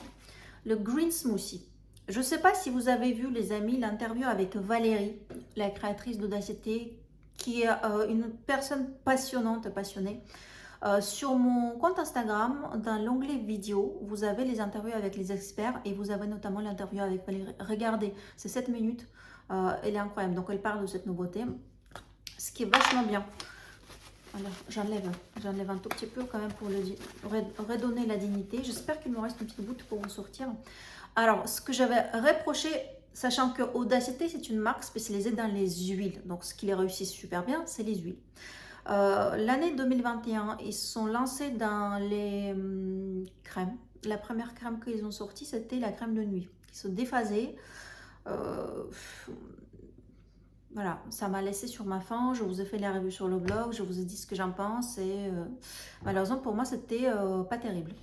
Le Green Smoothie. Je ne sais pas si vous avez vu, les amis, l'interview avec Valérie, la créatrice d'Audacité, qui est une personne passionnée. Sur mon compte Instagram, dans l'onglet vidéo, vous avez les interviews avec les experts et vous avez notamment l'interview avec Valérie. Regardez, c'est 7 minutes, elle est incroyable. Donc elle parle de cette nouveauté, ce qui est vachement bien. Alors, j'enlève un tout petit peu quand même pour redonner la dignité. J'espère qu'il me reste une petite goutte pour vous sortir. Alors, ce que j'avais reproché, sachant que Audacité, c'est une marque spécialisée dans les huiles. Donc, ce qui les réussit super bien, c'est les huiles. L'année 2021, ils se sont lancés dans les crèmes. La première crème qu'ils ont sortie, c'était la crème de nuit, qui se déphasait. Voilà, ça m'a laissé sur ma faim. Je vous ai fait la revue sur le blog, je vous ai dit ce que j'en pense et malheureusement pour moi, c'était pas terrible.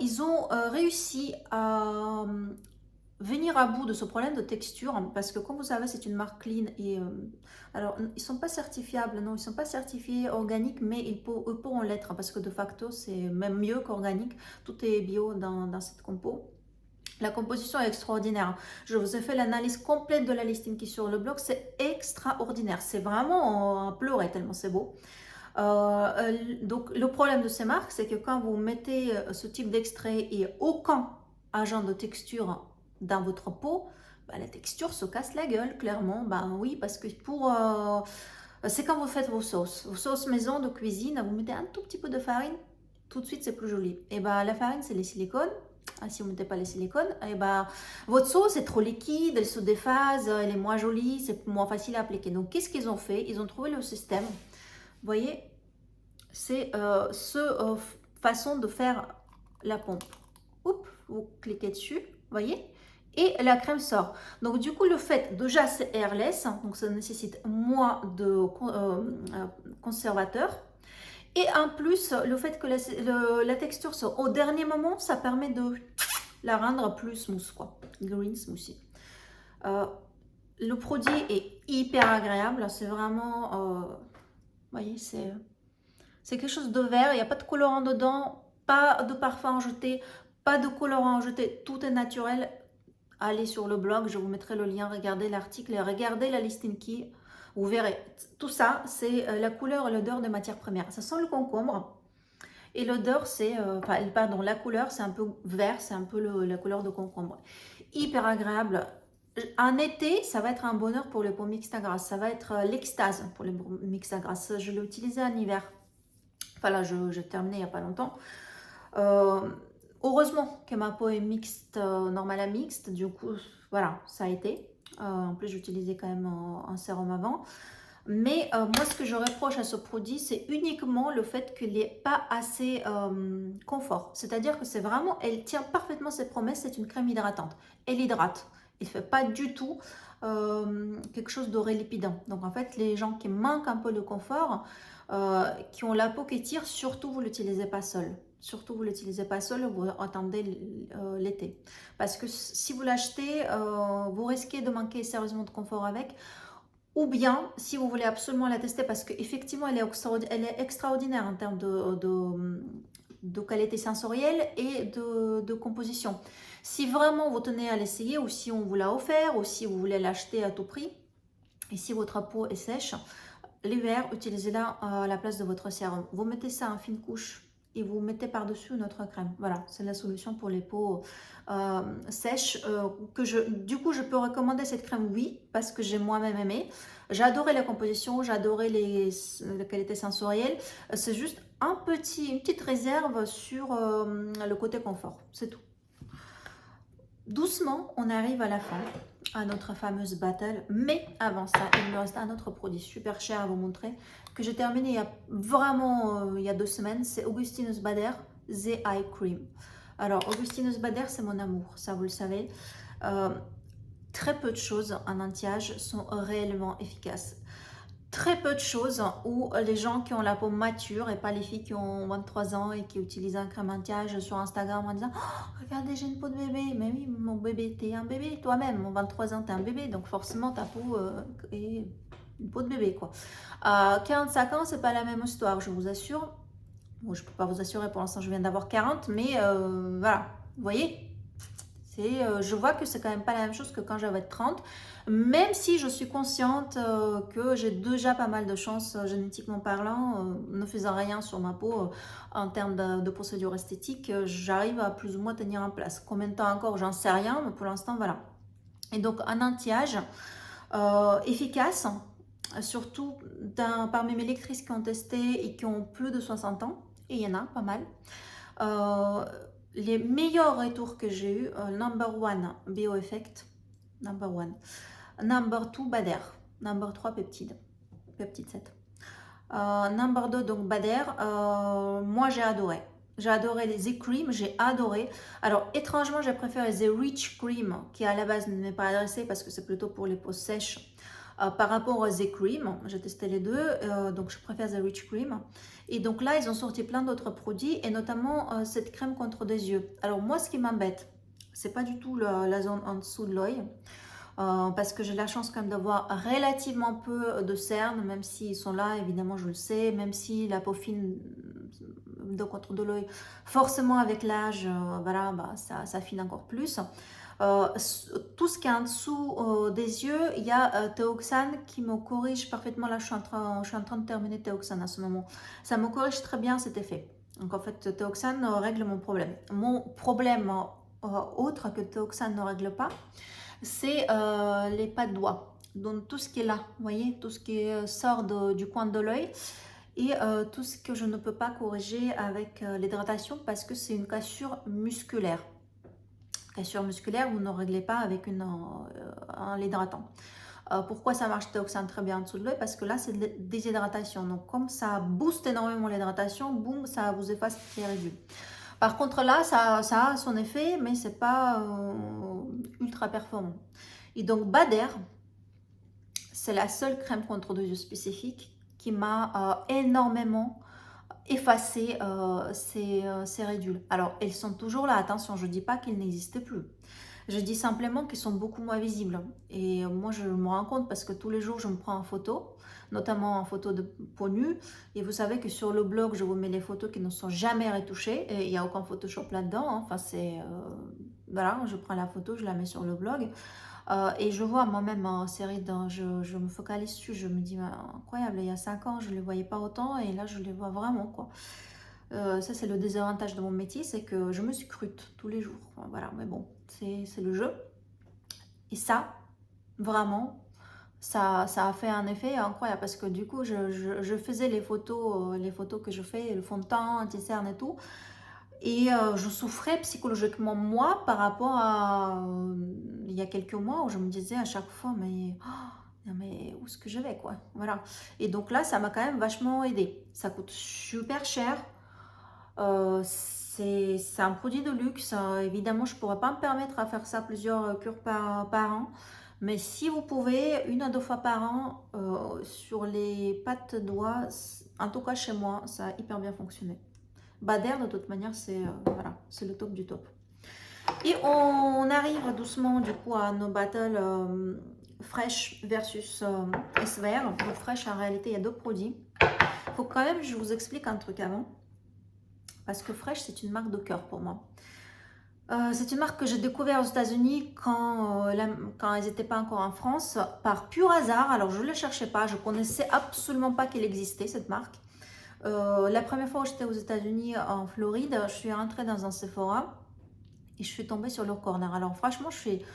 Ils ont réussi à venir à bout de ce problème de texture parce que comme vous savez c'est une marque clean et alors ils sont pas certifiables, non, ils sont pas certifiés organiques, mais ils pourront l'être parce que de facto c'est même mieux qu'organique. Tout est bio dans cette compo. La composition est extraordinaire. Je vous ai fait l'analyse complète de la listine qui est sur le blog, c'est extraordinaire, c'est vraiment à pleurer tellement c'est beau. Donc le problème de ces marques, c'est que quand vous mettez ce type d'extrait et aucun agent de texture dans votre peau, bah, la texture se casse la gueule, clairement. Ben oui, parce que c'est quand vous faites vos sauces maison de cuisine, vous mettez un tout petit peu de farine, tout de suite c'est plus joli. Et ben la farine, c'est les silicones. Ah, si vous ne mettez pas les silicones, et ben, votre sauce est trop liquide, elle se déphase, elle est moins jolie, c'est moins facile à appliquer. Donc qu'est-ce qu'ils ont fait? Ils ont trouvé le système. Vous voyez, c'est façon de faire la pompe. Oups, vous cliquez dessus, vous voyez, et la crème sort. Donc du coup, le fait, déjà c'est airless, donc ça nécessite moins de conservateur. Et en plus, le fait que la texture sort au dernier moment, ça permet de la rendre plus smooth, quoi. Green smoothie. Le produit est hyper agréable, c'est vraiment, vous voyez, C'est quelque chose de vert, il n'y a pas de colorant dedans, pas de parfum jeté, pas de colorant jeté, tout est naturel. Allez sur le blog, je vous mettrai le lien, regardez l'article et regardez la listing key. Vous verrez, tout ça, c'est la couleur et l'odeur des matières premières. Ça sent le concombre et l'odeur, c'est, pardon, la couleur, c'est un peu vert, c'est un peu la couleur de concombre. Hyper agréable. En été, ça va être un bonheur pour les peaux mixtes à grasse. Ça va être l'extase pour les peaux mixtes à grasse. Je l'ai utilisé en hiver. Enfin là, j'ai terminé il n'y a pas longtemps. Euh, Heureusement que ma peau est mixte, normale à mixte. Du coup, voilà, ça a été. En plus, j'utilisais quand même un sérum avant. Mais moi, ce que je reproche à ce produit, c'est uniquement le fait qu'il n'est pas assez confort. C'est-à-dire que c'est vraiment, elle tient parfaitement ses promesses. C'est une crème hydratante. Elle hydrate. Il ne fait pas du tout quelque chose de rélipidant. Donc en fait, les gens qui manquent un peu de confort, qui ont la peau qui tire, surtout vous ne l'utilisez pas seul. Surtout, vous ne l'utilisez pas seul, vous attendez l'été. Parce que si vous l'achetez, vous risquez de manquer sérieusement de confort avec. Ou bien, si vous voulez absolument la tester, parce qu'effectivement, elle est extraordinaire en termes de qualité sensorielle et de composition. Si vraiment vous tenez à l'essayer, ou si on vous l'a offert, ou si vous voulez l'acheter à tout prix, et si votre peau est sèche, l'hiver, utilisez-la à la place de votre sérum. Vous mettez ça en fine couche et vous mettez par-dessus une autre crème. Voilà, c'est la solution pour les peaux sèches. Du coup, je peux recommander cette crème, oui, parce que j'ai moi-même aimé. J'adorais la composition, j'adorais la qualité sensorielle. C'est juste une petite réserve sur le côté confort, c'est tout. Doucement, on arrive à la fin, à notre fameuse battle. Mais avant ça, il me reste un autre produit super cher à vous montrer, que j'ai terminé il y a 2 semaines. C'est Augustinus Bader The Eye Cream. Alors, Augustinus Bader, c'est mon amour, ça vous le savez. Très peu de choses en anti-âge sont réellement efficaces. Très peu de choses où les gens qui ont la peau mature et pas les filles qui ont 23 ans et qui utilisent un crème anti-âge sur Instagram en disant oh, regardez, j'ai une peau de bébé. Mais oui, mon bébé, t'es un bébé toi-même. Mon 23 ans, t'es un bébé. Donc forcément, ta peau est une peau de bébé, quoi. 45 ans, c'est pas la même histoire, je vous assure. Bon, je peux pas vous assurer, pour l'instant, je viens d'avoir 40, mais voilà, vous voyez, je vois que c'est quand même pas la même chose que quand j'avais 30, même si je suis consciente que j'ai déjà pas mal de chance génétiquement parlant, ne faisant rien sur ma peau en termes de procédure esthétique, j'arrive à plus ou moins tenir en place. Combien de temps encore, j'en sais rien, mais pour l'instant, voilà. Et donc, un anti-âge efficace, surtout parmi mes lectrices qui ont testé et qui ont plus de 60 ans, et il y en a pas mal. Les meilleurs retours que j'ai eu, number 1 BioEffect, number 1, number 2 Bader, number 3 Peptide 7, number 2 donc Bader. Moi j'ai adoré. J'ai adoré les Z Cream, j'ai adoré. Alors étrangement j'ai préféré les Rich Cream qui à la base ne m'est pas adressé parce que c'est plutôt pour les peaux sèches. Par rapport aux Z Cream, j'ai testé les deux, donc je préfère The Rich Cream. Et donc là, ils ont sorti plein d'autres produits, et notamment cette crème contre des yeux. Alors moi, ce qui m'embête, c'est pas du tout la zone en dessous de l'œil, parce que j'ai la chance quand même d'avoir relativement peu de cernes, même s'ils sont là, évidemment, je le sais, même si la peau fine de contre de l'œil, forcément avec l'âge, voilà, bah, ça fine encore plus. Tout ce qui est en dessous des yeux, il y a Teoxane qui me corrige parfaitement. Là, je suis en train de terminer Teoxane à ce moment. Ça me corrige très bien cet effet. Donc, en fait, Teoxane règle mon problème. Mon problème autre que Teoxane ne règle pas, c'est les pas de doigts. Donc, tout ce qui est là, vous voyez, tout ce qui sort du coin de l'œil. Et tout ce que je ne peux pas corriger avec l'hydratation parce que c'est une cassure musculaire. Cassure musculaire, vous ne réglez pas avec un hydratant. Pourquoi ça marche Teoxane très bien en dessous de l'œil? Parce que là, c'est de déshydratation. Donc, comme ça booste énormément l'hydratation, boum, ça vous efface les résidus. Par contre, là, ça a son effet, mais c'est pas ultra performant. Et donc, Bader, c'est la seule crème contre deux yeux spécifique qui m'a énormément effacé ces ridules. Alors, elles sont toujours là, attention, je ne dis pas qu'ils n'existaient plus. Je dis simplement qu'ils sont beaucoup moins visibles. Et moi, je me rends compte parce que tous les jours, je me prends en photo, notamment en photo de peau nue. Et vous savez que sur le blog, je vous mets les photos qui ne sont jamais retouchées. Et il n'y a aucun Photoshop là-dedans, hein. Enfin, c'est... voilà, je prends la photo, je la mets sur le blog. Et je vois moi-même en série, je me focalise dessus. Je me dis, incroyable, il y a 5 ans, je ne les voyais pas autant. Et là, je les vois vraiment, quoi. Ça, c'est le désavantage de mon métier, c'est que je me scrute tous les jours. Enfin, voilà, mais bon, c'est le jeu. Et ça, vraiment, ça a fait un effet incroyable parce que du coup, je faisais les photos que je fais, le fond de teint, anti-cerne et tout. Et je souffrais psychologiquement, moi, par rapport à il y a quelques mois où je me disais à chaque fois, mais, non, mais où est-ce que je vais, quoi. Voilà. Et donc là, ça m'a quand même vachement aidé. Ça coûte super cher. C'est un produit de luxe. Évidemment, je ne pourrais pas me permettre à faire ça plusieurs cures par an. Mais si vous pouvez, 1 à 2 fois par an, sur les pattes doigts, en tout cas chez moi, ça a hyper bien fonctionné. Bader, de toute manière, c'est voilà, c'est le top du top. Et on arrive doucement du coup à nos battles Fresh versus SVR. Donc Fresh, en réalité, il y a 2 produits. Il faut quand même que je vous explique un truc avant. Parce que Fresh, c'est une marque de cœur pour moi. C'est une marque que j'ai découverte aux États-Unis quand elles n'étaient pas encore en France, par pur hasard. Alors, je ne la cherchais pas, je ne connaissais absolument pas qu'elle existait, cette marque. La première fois où j'étais aux États-Unis, en Floride, je suis rentrée dans un Sephora et je suis tombée sur leur corner. Alors, franchement, je suis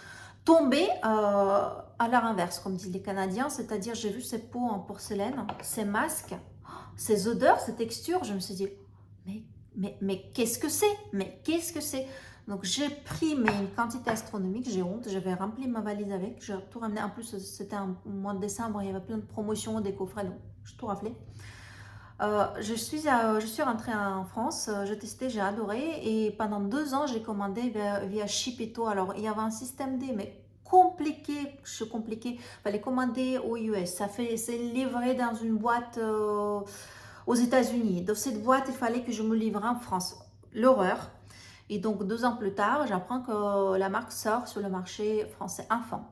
tombée à leur inverse, comme disent les Canadiens, c'est-à-dire j'ai vu ces peaux en porcelaine, ces masques, ces odeurs, ces textures. Je me suis dit, mais qu'est-ce que c'est? Mais qu'est-ce que c'est? Donc j'ai pris une quantité astronomique, j'ai honte, j'avais rempli ma valise avec, j'ai tout ramené. En plus, c'était un mois de décembre, il y avait plein de promotions, des coffrets, donc j'ai tout raflé. Je suis rentrée en France, j'ai testé, j'ai adoré et pendant 2 ans, j'ai commandé via Shipeto. Alors, il y avait un système D, mais compliqué, il fallait commander aux US. C'est livré dans une boîte aux États-Unis. Dans cette boîte, il fallait que je me livre en France. L'horreur. Et donc, 2 ans plus tard, j'apprends que la marque sort sur le marché français enfant.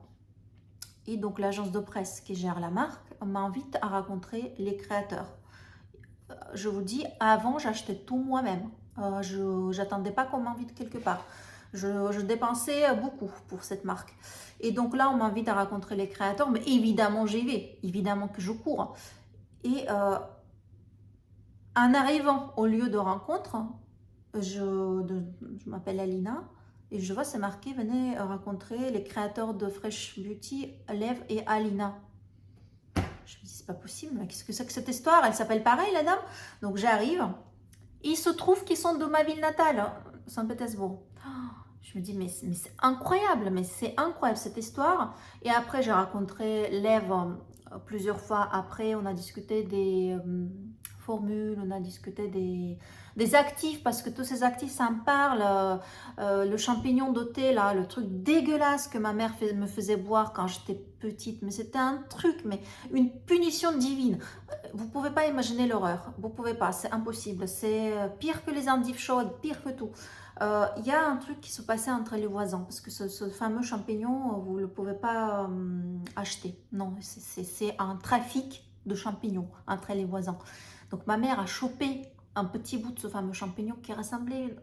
Et donc, l'agence de presse qui gère la marque m'invite à rencontrer les créateurs. Je vous dis, avant, j'achetais tout moi-même. Je n'attendais pas qu'on m'invite quelque part. Je dépensais beaucoup pour cette marque. Et donc là, on m'invite à rencontrer les créateurs, mais évidemment, j'y vais. Évidemment que je cours. Et en arrivant au lieu de rencontre, je m'appelle Alina et je vois c'est marqué, venez rencontrer les créateurs de Fresh Beauty, Lev et Alina. Je me dis, c'est pas possible, qu'est-ce que c'est que cette histoire? Elle s'appelle pareil, la dame. Donc j'arrive. Il se trouve qu'ils sont de ma ville natale, hein, Saint-Pétersbourg. Je me dis, mais c'est incroyable, cette histoire. Et après, j'ai rencontré Lev plusieurs fois après. On a discuté des formules, on a discuté des actifs, parce que tous ces actifs, ça me parle. Le champignon doté, là, le truc dégueulasse que ma mère me faisait boire quand j'étais petite. Mais c'était un truc, mais une punition divine. Vous ne pouvez pas imaginer l'horreur. Vous ne pouvez pas, c'est impossible. C'est pire que les endives chaudes, pire que tout. Il y a un truc qui se passait entre les voisins, parce que ce fameux champignon, vous ne le pouvez pas acheter. Non, c'est un trafic de champignons entre les voisins. Donc ma mère a chopé un petit bout de ce fameux champignon qui ressemblait à une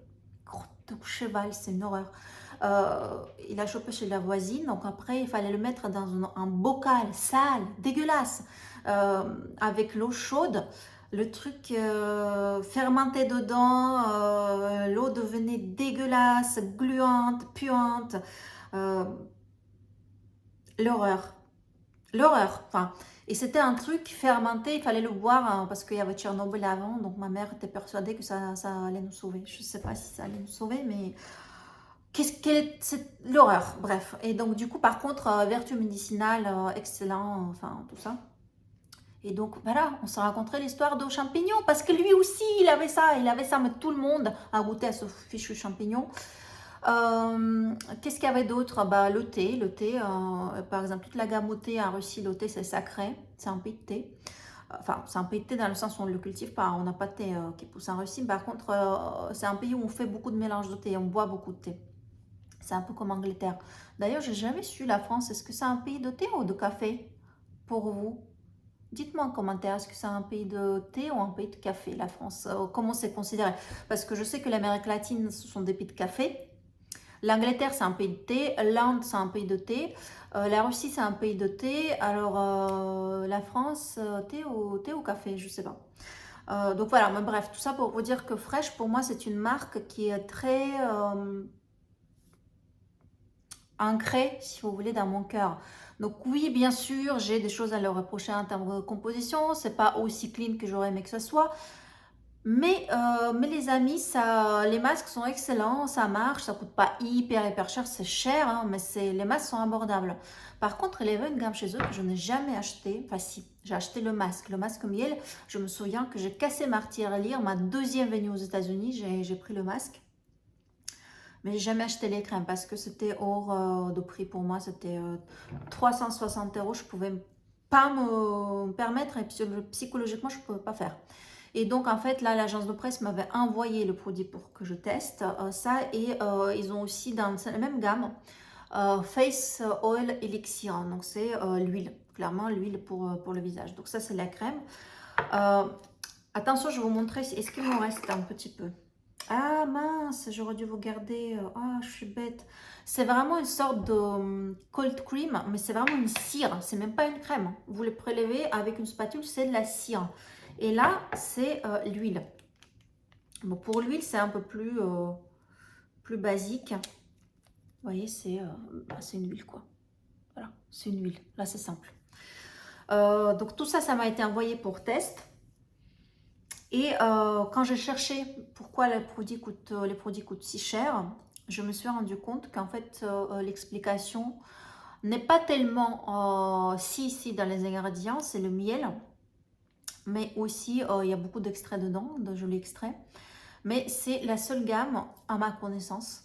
crotte de cheval, c'est une horreur. Il a chopé chez la voisine, donc après il fallait le mettre dans un bocal sale, dégueulasse, avec l'eau chaude. Le truc fermentait dedans, l'eau devenait dégueulasse, gluante, puante. L'horreur. L'horreur. Enfin, et c'était un truc fermenté, il fallait le boire hein, parce qu'il y avait Tchernobyl avant, donc ma mère était persuadée que ça allait nous sauver. Je ne sais pas si ça allait nous sauver, mais c'est l'horreur, bref. Et donc du coup, par contre, vertu médicinale, excellent, enfin tout ça. Et donc voilà, on s'est rencontré l'histoire de champignons parce que lui aussi il avait ça, mais tout le monde a goûté à ce fichu champignon. Qu'est-ce qu'il y avait d'autre? Bah, le thé, par exemple, toute la gamme au thé en Russie, le thé c'est sacré, c'est un pays de thé. Enfin, c'est un pays de thé dans le sens où on ne le cultive pas, on n'a pas de thé qui pousse en Russie. Par contre, c'est un pays où on fait beaucoup de mélange de thé, on boit beaucoup de thé. C'est un peu comme Angleterre. D'ailleurs, j'ai jamais su la France. Est-ce que c'est un pays de thé ou de café pour vous? Dites-moi en commentaire, est-ce que c'est un pays de thé ou un pays de café, la France? Comment c'est considéré? Parce que je sais que l'Amérique latine, ce sont des pays de café. L'Angleterre, c'est un pays de thé. L'Inde, c'est un pays de thé. La Russie, c'est un pays de thé. Alors, la France, thé ou café, je ne sais pas. Donc voilà, mais bref, tout ça pour vous dire que Fresh, pour moi, c'est une marque qui est très ancrée, si vous voulez, dans mon cœur. Donc oui, bien sûr, j'ai des choses à leur reprocher en termes de composition. C'est pas aussi clean que j'aurais aimé que ce soit. Mais les amis, les masques sont excellents, ça marche, ça coûte pas hyper cher, c'est cher, hein, mais les masques sont abordables. Par contre, il y avait une gamme chez eux que je n'ai jamais acheté. Enfin si, j'ai acheté le masque miel. Je me souviens que j'ai cassé ma tirelire, ma deuxième venue aux États-Unis, j'ai pris le masque. Mais j'ai jamais acheté les crèmes parce que c'était hors de prix pour moi, c'était 360 €, je pouvais pas me permettre et psychologiquement je ne pouvais pas faire. Et donc, en fait, là, l'agence de presse m'avait envoyé le produit pour que je teste ça. Et ils ont aussi dans la même gamme Face Oil Elixir. Donc, c'est l'huile, clairement l'huile pour le visage. Donc, ça, c'est la crème. Attention, je vais vous montrer. Est-ce qu'il m'en reste un petit peu? Ah mince, j'aurais dû vous garder. Ah, je suis bête. C'est vraiment une sorte de cold cream, mais c'est vraiment une cire. C'est même pas une crème. Vous le prélevez avec une spatule, c'est de la cire. Et là, c'est l'huile. Bon, pour l'huile, c'est un peu plus basique. Vous voyez, c'est une huile, quoi. Voilà, c'est une huile. Là, c'est simple. Donc, tout ça, ça m'a été envoyé pour test. Et quand j'ai cherché pourquoi les produits coûtent si cher, je me suis rendu compte qu'en fait, l'explication n'est pas tellement si dans les ingrédients, c'est le miel, mais aussi il y a beaucoup d'extraits dedans, de jolis extraits. Mais c'est la seule gamme, à ma connaissance,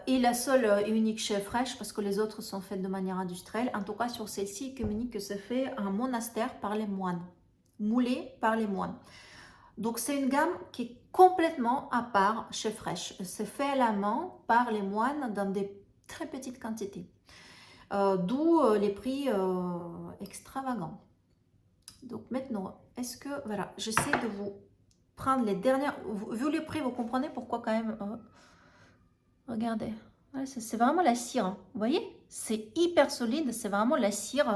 et la seule et unique chez Fresh, parce que les autres sont faites de manière industrielle. En tout cas, sur celle-ci, il communique que c'est fait en monastère par les moines, moulé par les moines. Donc, c'est une gamme qui est complètement à part chez Fresh. C'est fait à la main par les moines dans des très petites quantités. D'où les prix extravagants. Donc, maintenant, est-ce que... Voilà, j'essaie de vous prendre les dernières... Vu les prix, vous comprenez pourquoi quand même... regardez. Ouais, c'est vraiment la cire. Hein. Vous voyez? C'est hyper solide. C'est vraiment la cire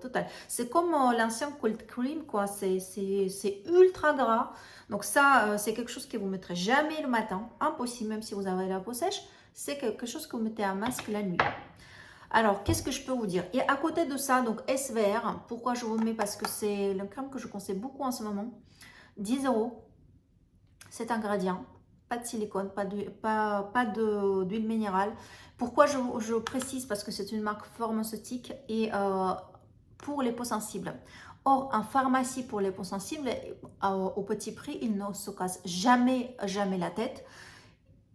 totale. C'est comme l'ancien cold cream, quoi. C'est ultra gras. Donc ça, c'est quelque chose que vous ne mettrez jamais le matin. Impossible, même si vous avez la peau sèche. C'est quelque chose que vous mettez un masque la nuit. Alors, qu'est-ce que je peux vous dire? Et à côté de ça, donc SVR. Pourquoi je vous mets? Parce que c'est le crème que je conseille beaucoup en ce moment. 10 €. Cet ingrédient. Pas de silicone, pas d'huile minérale. Pourquoi je précise? Parce que c'est une marque pharmaceutique et pour les peaux sensibles. Or, en pharmacie pour les peaux sensibles, au petit prix, ils ne se cassent jamais la tête.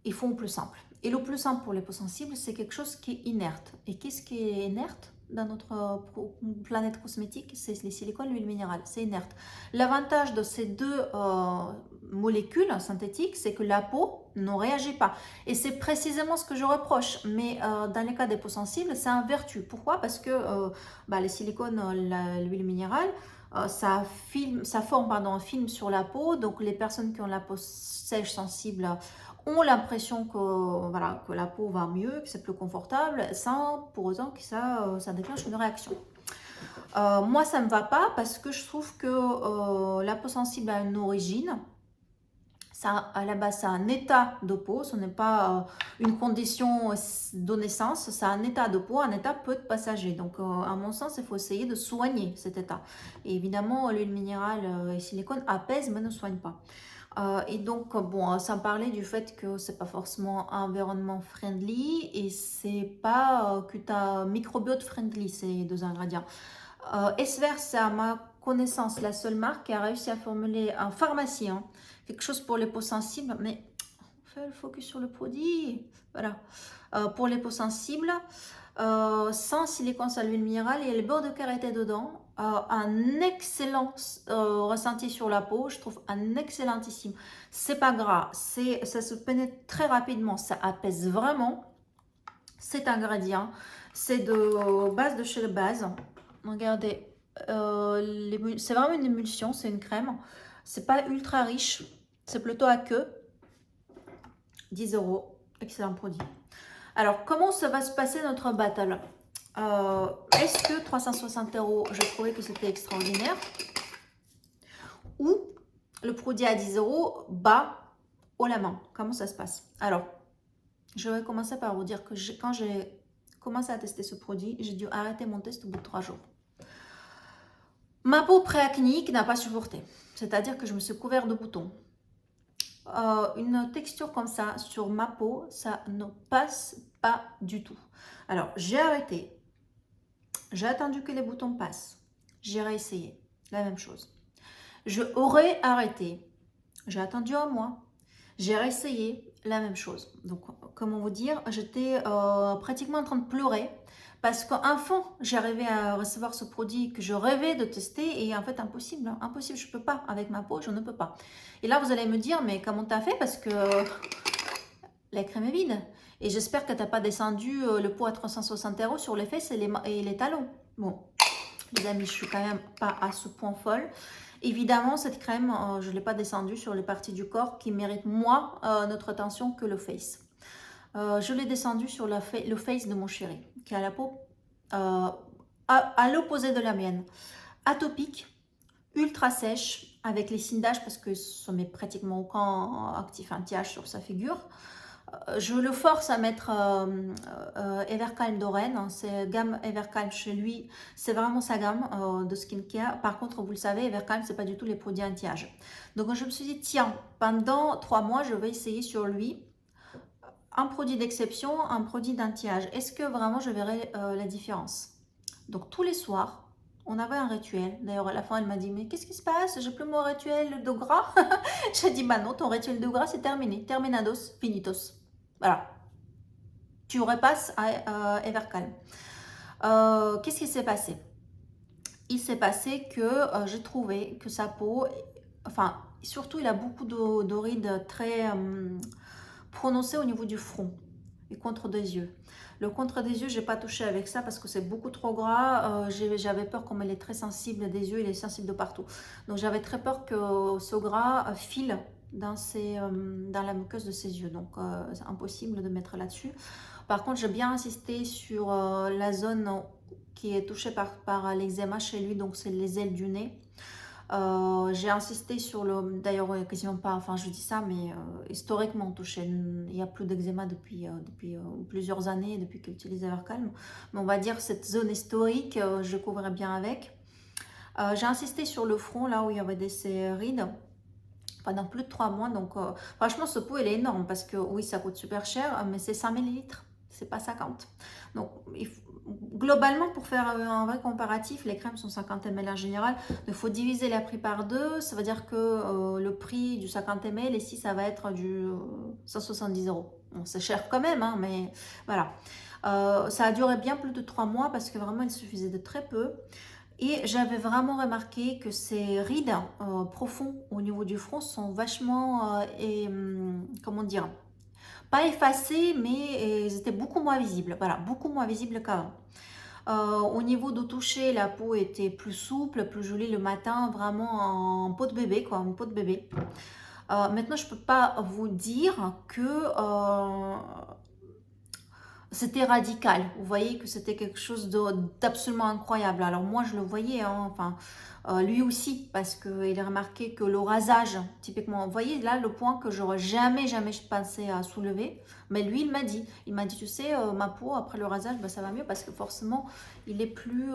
Ils font plus simple. Et le plus simple pour les peaux sensibles, c'est quelque chose qui est inerte. Et qu'est-ce qui est inerte dans notre planète cosmétique? C'est les silicones, l'huile minérale, c'est inerte. L'avantage de ces deux molécules synthétiques, c'est que la peau ne réagit pas. Et c'est précisément ce que je reproche. Mais dans les cas des peaux sensibles, c'est en vertu. Pourquoi? Parce que les silicones, l'huile minérale, ça forme un film sur la peau. Donc les personnes qui ont la peau sèche, sensible, ont l'impression que la peau va mieux, que c'est plus confortable, sans pour autant que ça déclenche une réaction. Moi, ça ne me va pas parce que je trouve que la peau sensible a une origine. Ça, à la base, c'est un état de peau, ce n'est pas une condition de naissance, c'est un état de peau, un état peu passager. Donc, à mon sens, il faut essayer de soigner cet état. Et évidemment, l'huile minérale et silicone apaisent mais ne soignent pas. Et donc, bon, sans parler du fait que c'est pas forcément environnement friendly et c'est pas microbiote friendly, ces deux ingrédients. Esver, c'est à ma connaissance la seule marque qui a réussi à formuler en pharmacie quelque chose pour les peaux sensibles, mais on fait le focus sur le produit. Voilà. Pour les peaux sensibles, sans silicone à l'huile minérale, il y a le beurre de karité dedans. Un excellent ressenti sur la peau, je trouve un excellentissime. C'est pas gras, ça se pénètre très rapidement, ça apaise vraiment. cet ingrédient. C'est de base de chez le base. Regardez, c'est vraiment une émulsion, c'est une crème. C'est pas ultra riche, c'est plutôt à queue. 10 euros, excellent produit. Alors, comment ça va se passer notre battle? Est-ce que 360 euros, je trouvais que c'était extraordinaire? Ou le produit à 10 euros bas haut la main? Comment ça se passe? Alors, je vais commencer par vous dire que quand j'ai commencé à tester ce produit, j'ai dû arrêter mon test au bout de 3 jours. Ma peau préacnéique n'a pas supporté. C'est-à-dire que je me suis couvert de boutons. Une texture comme ça sur ma peau, ça ne passe pas du tout. Alors, j'ai arrêté. J'ai attendu que les boutons passent. J'ai réessayé. La même chose. Je aurais arrêté. J'ai attendu un mois. J'ai réessayé. La même chose. Donc, comment vous dire, j'étais pratiquement en train de pleurer parce qu'enfin, j'arrivais à recevoir ce produit que je rêvais de tester et en fait, impossible. Hein, impossible, je ne peux pas. Avec ma peau, je ne peux pas. Et là, vous allez me dire, mais comment tu as fait? Parce que la crème est vide. Et j'espère que tu n'as pas descendu le pot à 360 euros sur les fesses et les talons. Bon, les amis, je suis quand même pas à ce point folle. Évidemment, cette crème, je ne l'ai pas descendue sur les parties du corps qui méritent moins notre attention que le face. Je l'ai descendue sur le face de mon chéri, qui a la peau à l'opposé de la mienne. Atopique, ultra sèche, avec les signes d'âge, parce que ça met pratiquement aucun actif anti-âge sur sa figure. Je le force à mettre Evercalm d'Oren, hein, c'est gamme Evercalm chez lui, c'est vraiment sa gamme de skincare. Par contre, vous le savez, Evercalm, c'est pas du tout les produits anti-âge. Donc je me suis dit, tiens, pendant 3 mois, je vais essayer sur lui un produit d'exception, un produit d'anti-âge. Est-ce que vraiment je verrai la différence? Donc tous les soirs, on avait un rituel. D'ailleurs, à la fin, elle m'a dit, mais qu'est-ce qui se passe? J'ai plus mon rituel de gras. J'ai dit, bah non, ton rituel de gras, c'est terminé. Terminados, finitos. Voilà. Tu repasses à Evercalm. Qu'est-ce qui s'est passé? Il s'est passé que j'ai trouvé que sa peau, enfin, surtout, il a beaucoup de rides très prononcées au niveau du front et contre des yeux. Le contre des yeux, je n'ai pas touché avec ça parce que c'est beaucoup trop gras. J'avais peur, comme elle est très sensible des yeux, il est sensible de partout. Donc j'avais très peur que ce gras file dans la muqueuse de ses yeux. Donc c'est impossible de mettre là-dessus. Par contre, j'ai bien insisté sur la zone qui est touchée par l'eczéma chez lui, donc c'est les ailes du nez. J'ai insisté sur le... D'ailleurs, quasiment pas, enfin je dis ça, mais historiquement touché. Il n'y a plus d'eczéma depuis plusieurs années, depuis qu'il utilise Evercalm. Mais on va dire cette zone historique, je couvrais bien avec. J'ai insisté sur le front, là où il y avait ces rides, pendant plus de 3 mois. Donc franchement, ce pot, il est énorme parce que oui, ça coûte super cher, mais c'est 5 ml. C'est pas 50. Donc, globalement, pour faire un vrai comparatif, les crèmes sont 50 ml en général. Il faut diviser le prix par 2. Ça veut dire que le prix du 50 ml, ici, ça va être du 170 euros. Bon, c'est cher quand même, hein, mais voilà. Ça a duré bien plus de 3 mois parce que vraiment, il suffisait de très peu. Et j'avais vraiment remarqué que ces rides profonds au niveau du front sont vachement, comment dire, pas effacés, mais ils étaient beaucoup moins visibles. Voilà, beaucoup moins visibles qu'avant. Au niveau du toucher, la peau était plus souple, plus jolie le matin, vraiment en peau de bébé, quoi, une peau de bébé. Maintenant, je ne peux pas vous dire que c'était radical. Vous voyez que c'était quelque chose d'absolument incroyable. Alors moi, je le voyais, hein, enfin, lui aussi, parce qu'il a remarqué que le rasage, typiquement, vous voyez là le point que j'aurais jamais pensé à soulever. Mais lui, il m'a dit, tu sais, ma peau, après le rasage, ben, ça va mieux parce que forcément, il est plus,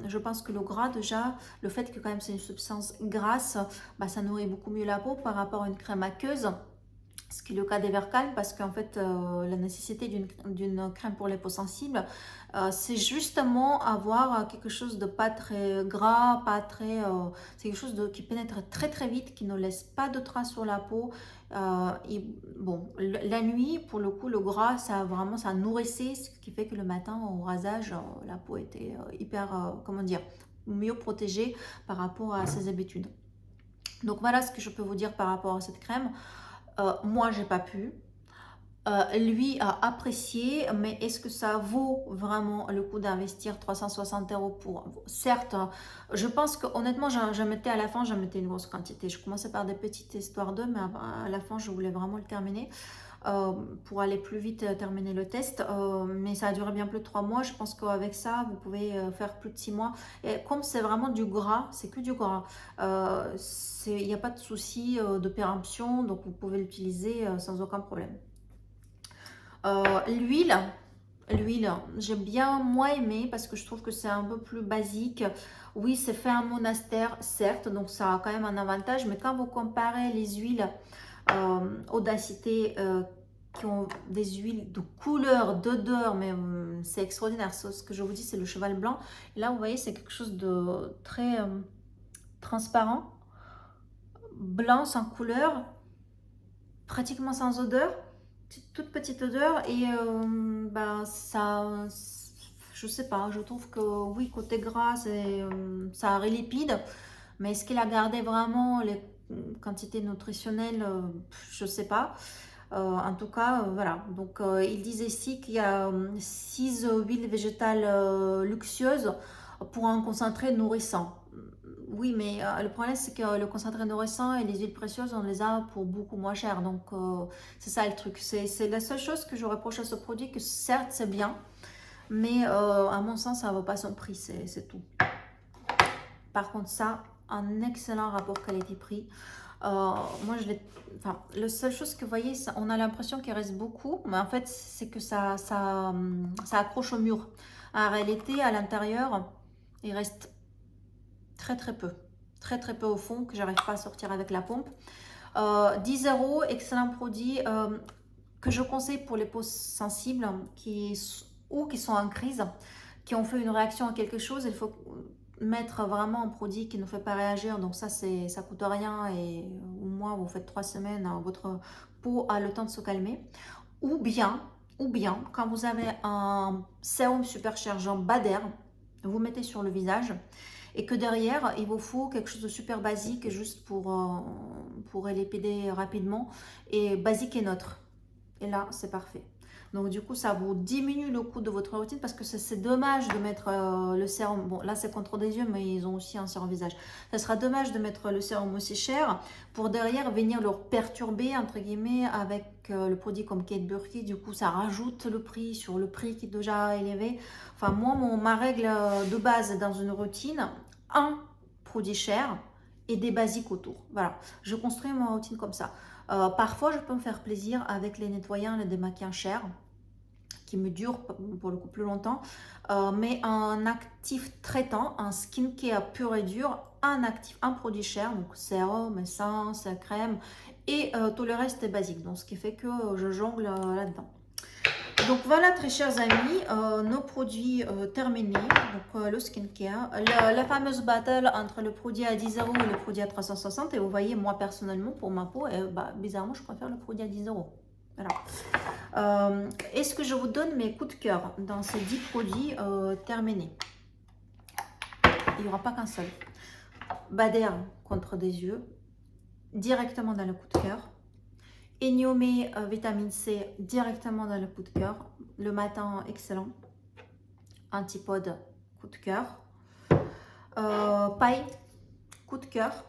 je pense que le gras déjà, le fait que quand même c'est une substance grasse, ben, ça nourrit beaucoup mieux la peau par rapport à une crème aqueuse. Ce qui est le cas d'Evercalm parce qu'en fait, la nécessité d'une crème pour les peaux sensibles, c'est justement avoir quelque chose de pas très gras, pas très... c'est quelque chose qui pénètre très très vite, qui ne laisse pas de traces sur la peau. Et bon, la nuit, pour le coup, le gras, ça vraiment, ça nourrissait, ce qui fait que le matin, au rasage, la peau était hyper, comment dire, mieux protégée par rapport à ses habitudes. Donc voilà ce que je peux vous dire par rapport à cette crème. Moi, j'ai pas pu. lui a apprécié, mais est-ce que ça vaut vraiment le coup d'investir 360 euros pour... Certes, je pense que honnêtement, je mettais à la fin, je mettais une grosse quantité. Je commençais par des petites histoires d'eux, mais à la fin, je voulais vraiment le terminer euh, pour aller plus vite terminer le test. Mais ça a duré bien plus de 3 mois. Je pense qu'avec ça, vous pouvez faire plus de 6 mois. Et comme c'est vraiment du gras, c'est que du gras, il n'y a pas de souci de péremption, donc vous pouvez l'utiliser sans aucun problème. L'huile, j'ai bien moins aimé parce que je trouve que c'est un peu plus basique. Oui, c'est fait en monastère, certes, donc ça a quand même un avantage, mais quand vous comparez les huiles Audacité qui ont des huiles de couleur, d'odeur, mais c'est extraordinaire. Ce que je vous dis, c'est le cheval blanc. Et là, vous voyez, c'est quelque chose de très transparent, blanc sans couleur, pratiquement sans odeur, toute petite odeur et ça, je sais pas, je trouve que oui, côté gras, ça a lipide, mais est-ce qu'il a gardé vraiment les quantités nutritionnelles, je sais pas. En tout cas, voilà. Donc, il disait ici qu'il y a 6 huiles végétales luxueuses pour un concentré nourrissant. Oui, mais le problème, c'est que le concentré nourrissant et les huiles précieuses, on les a pour beaucoup moins cher. Donc, c'est ça le truc. C'est la seule chose que je reproche à ce produit, que certes, c'est bien, mais à mon sens, ça ne vaut pas son prix, c'est tout. Par contre, ça, un excellent rapport qualité-prix. Moi, enfin, la seule chose que vous voyez, on a l'impression qu'il reste beaucoup, mais en fait, c'est que ça accroche au mur. En réalité, à l'intérieur, il reste très très peu. Très très peu au fond, que j'arrive pas à sortir avec la pompe. 10 euros, excellent produit que je conseille pour les peaux sensibles ou qui sont en crise, qui ont fait une réaction à quelque chose. Il faut mettre vraiment un produit qui ne fait pas réagir, donc ça coûte rien et au moins vous faites 3 semaines, votre peau a le temps de se calmer. Ou bien quand vous avez un sérum superchargeant Bader, vous mettez sur le visage et que derrière il vous faut quelque chose de super basique juste pour épider rapidement et basique et neutre, et là c'est parfait. Donc du coup, ça vous diminue le coût de votre routine parce que c'est dommage de mettre le sérum. Bon, là, c'est contre des yeux, mais ils ont aussi un sérum visage. Ça sera dommage de mettre le sérum aussi cher pour derrière venir leur perturber, entre guillemets, avec le produit comme Kate Burkey. Du coup, ça rajoute le prix sur le prix qui est déjà élevé. Enfin, moi, ma règle de base dans une routine, un produit cher et des basiques autour. Voilà, je construis ma routine comme ça. Parfois, je peux me faire plaisir avec les nettoyants, les démaquillants chers qui me dure pour le coup plus longtemps, mais un actif traitant, un skincare pur et dur, un produit cher, donc sérum, essence, crème, et tout le reste est basique, donc ce qui fait que je jongle là-dedans. Donc voilà, très chers amis, nos produits terminés, donc le skincare, la fameuse battle entre le produit à 10 euros et le produit à 360, et vous voyez, moi personnellement, pour ma peau, bizarrement, je préfère le produit à 10 euros. Voilà. Est-ce que je vous donne mes coups de cœur dans ces 10 produits terminés? Il n'y aura pas qu'un seul. Bader contre des yeux, directement dans le coup de cœur. Eniomé vitamine C, directement dans le coup de cœur. Le matin, excellent. Antipode, coup de cœur. Paille, coup de cœur.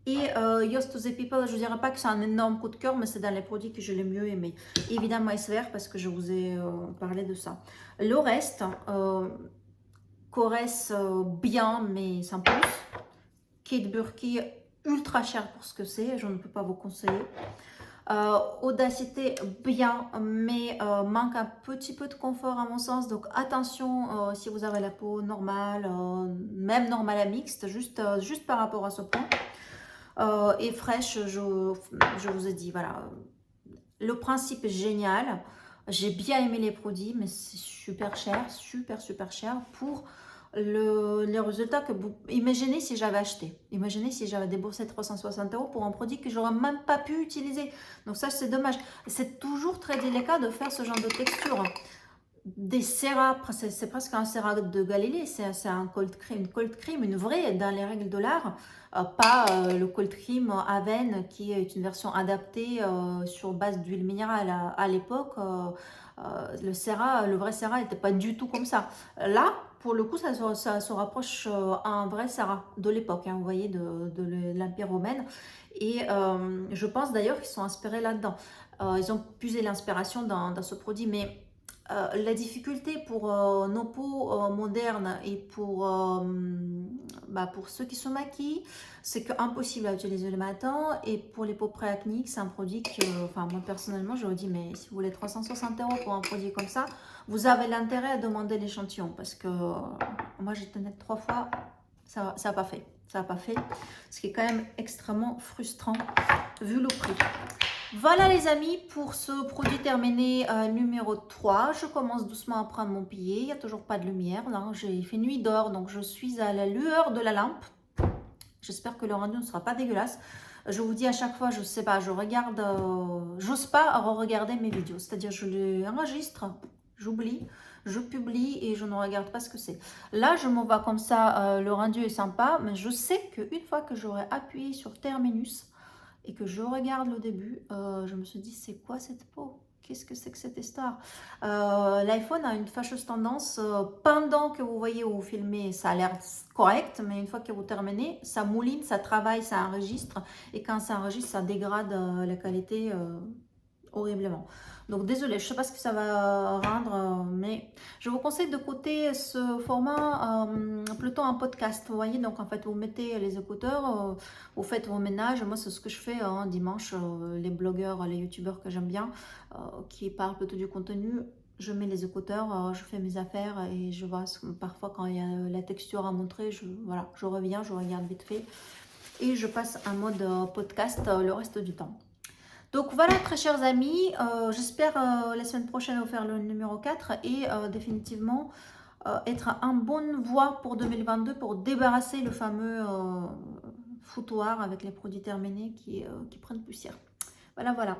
Et Yours to the People, je ne dirais pas que c'est un énorme coup de cœur, mais c'est dans les produits que je l'ai mieux aimé. Évidemment, SVR, parce que je vous ai parlé de ça. Le reste, Corès, bien, mais sans plus. Kate Burkey, ultra cher pour ce que c'est, je ne peux pas vous conseiller. Audacité, bien, mais manque un petit peu de confort à mon sens. Donc attention si vous avez la peau normale, même normale à mixte, juste par rapport à ce point. Et fraîche, je vous ai dit, voilà, le principe est génial, j'ai bien aimé les produits, mais c'est super cher, super cher pour le résultat que vous imaginez. Si j'avais acheté, imaginez si j'avais déboursé 360 euros pour un produit que j'aurais même pas pu utiliser. Donc ça, c'est dommage. C'est toujours très délicat de faire ce genre de texture. des Serra, c'est presque un Serra de Galilée, c'est un cold cream, une cold cream, une vraie dans les règles de l'art, pas le cold cream à veine qui est une version adaptée sur base d'huile minérale. À l'époque, le Serra, le vrai Serra n'était pas du tout comme ça. Là, pour le coup, ça se rapproche à un vrai Serra de l'époque, hein, vous voyez, de l'Empire romain. Et je pense d'ailleurs qu'ils sont inspirés là-dedans. Ils ont puisé l'inspiration dans ce produit, mais la difficulté pour nos peaux modernes et pour ceux qui se maquillent, c'est que impossible à utiliser le matin. Et pour les peaux préacniques, c'est un produit que, enfin, moi personnellement, je vous dis, mais si vous voulez 360 € pour un produit comme ça, vous avez l'intérêt à demander l'échantillon parce que moi j'ai tenté 3 fois, ça n'a pas fait. Ça n'a pas fait, ce qui est quand même extrêmement frustrant vu le prix. Voilà les amis, pour ce produit terminé numéro 3, je commence doucement à prendre mon pied, il n'y a toujours pas de lumière, là j'ai fait nuit d'or, donc je suis à la lueur de la lampe. J'espère que le rendu ne sera pas dégueulasse. Je vous dis à chaque fois, je sais pas, je regarde, j'ose pas re-regarder mes vidéos, c'est-à-dire je les enregistre, j'oublie, je publie et je ne regarde pas ce que c'est. Là, je m'en vais comme ça, le rendu est sympa, mais je sais qu'une fois que j'aurai appuyé sur Terminus, et que je regarde le début, je me suis dit, c'est quoi cette peau? Qu'est-ce que c'est que cette histoire? L'iPhone a une fâcheuse tendance, pendant que vous voyez où vous filmez, ça a l'air correct, mais une fois que vous terminez, ça mouline, ça travaille, ça enregistre, et quand ça enregistre, ça dégrade la qualité horriblement. Donc désolé, je ne sais pas ce que ça va rendre, mais je vous conseille de coter ce format plutôt en podcast. Vous voyez, donc en fait, vous mettez les écouteurs, vous faites vos ménages. Moi, c'est ce que je fais dimanche. Les blogueurs, les youtubeurs que j'aime bien, qui parlent plutôt du contenu, je mets les écouteurs, je fais mes affaires et je vois parfois quand il y a la texture à montrer, voilà, je reviens, je regarde vite fait et je passe en mode podcast le reste du temps. Donc voilà, très chers amis, j'espère la semaine prochaine vous faire le numéro 4 et définitivement être en bonne voie pour 2022 pour débarrasser le fameux foutoir avec les produits terminés qui prennent poussière. Voilà, voilà.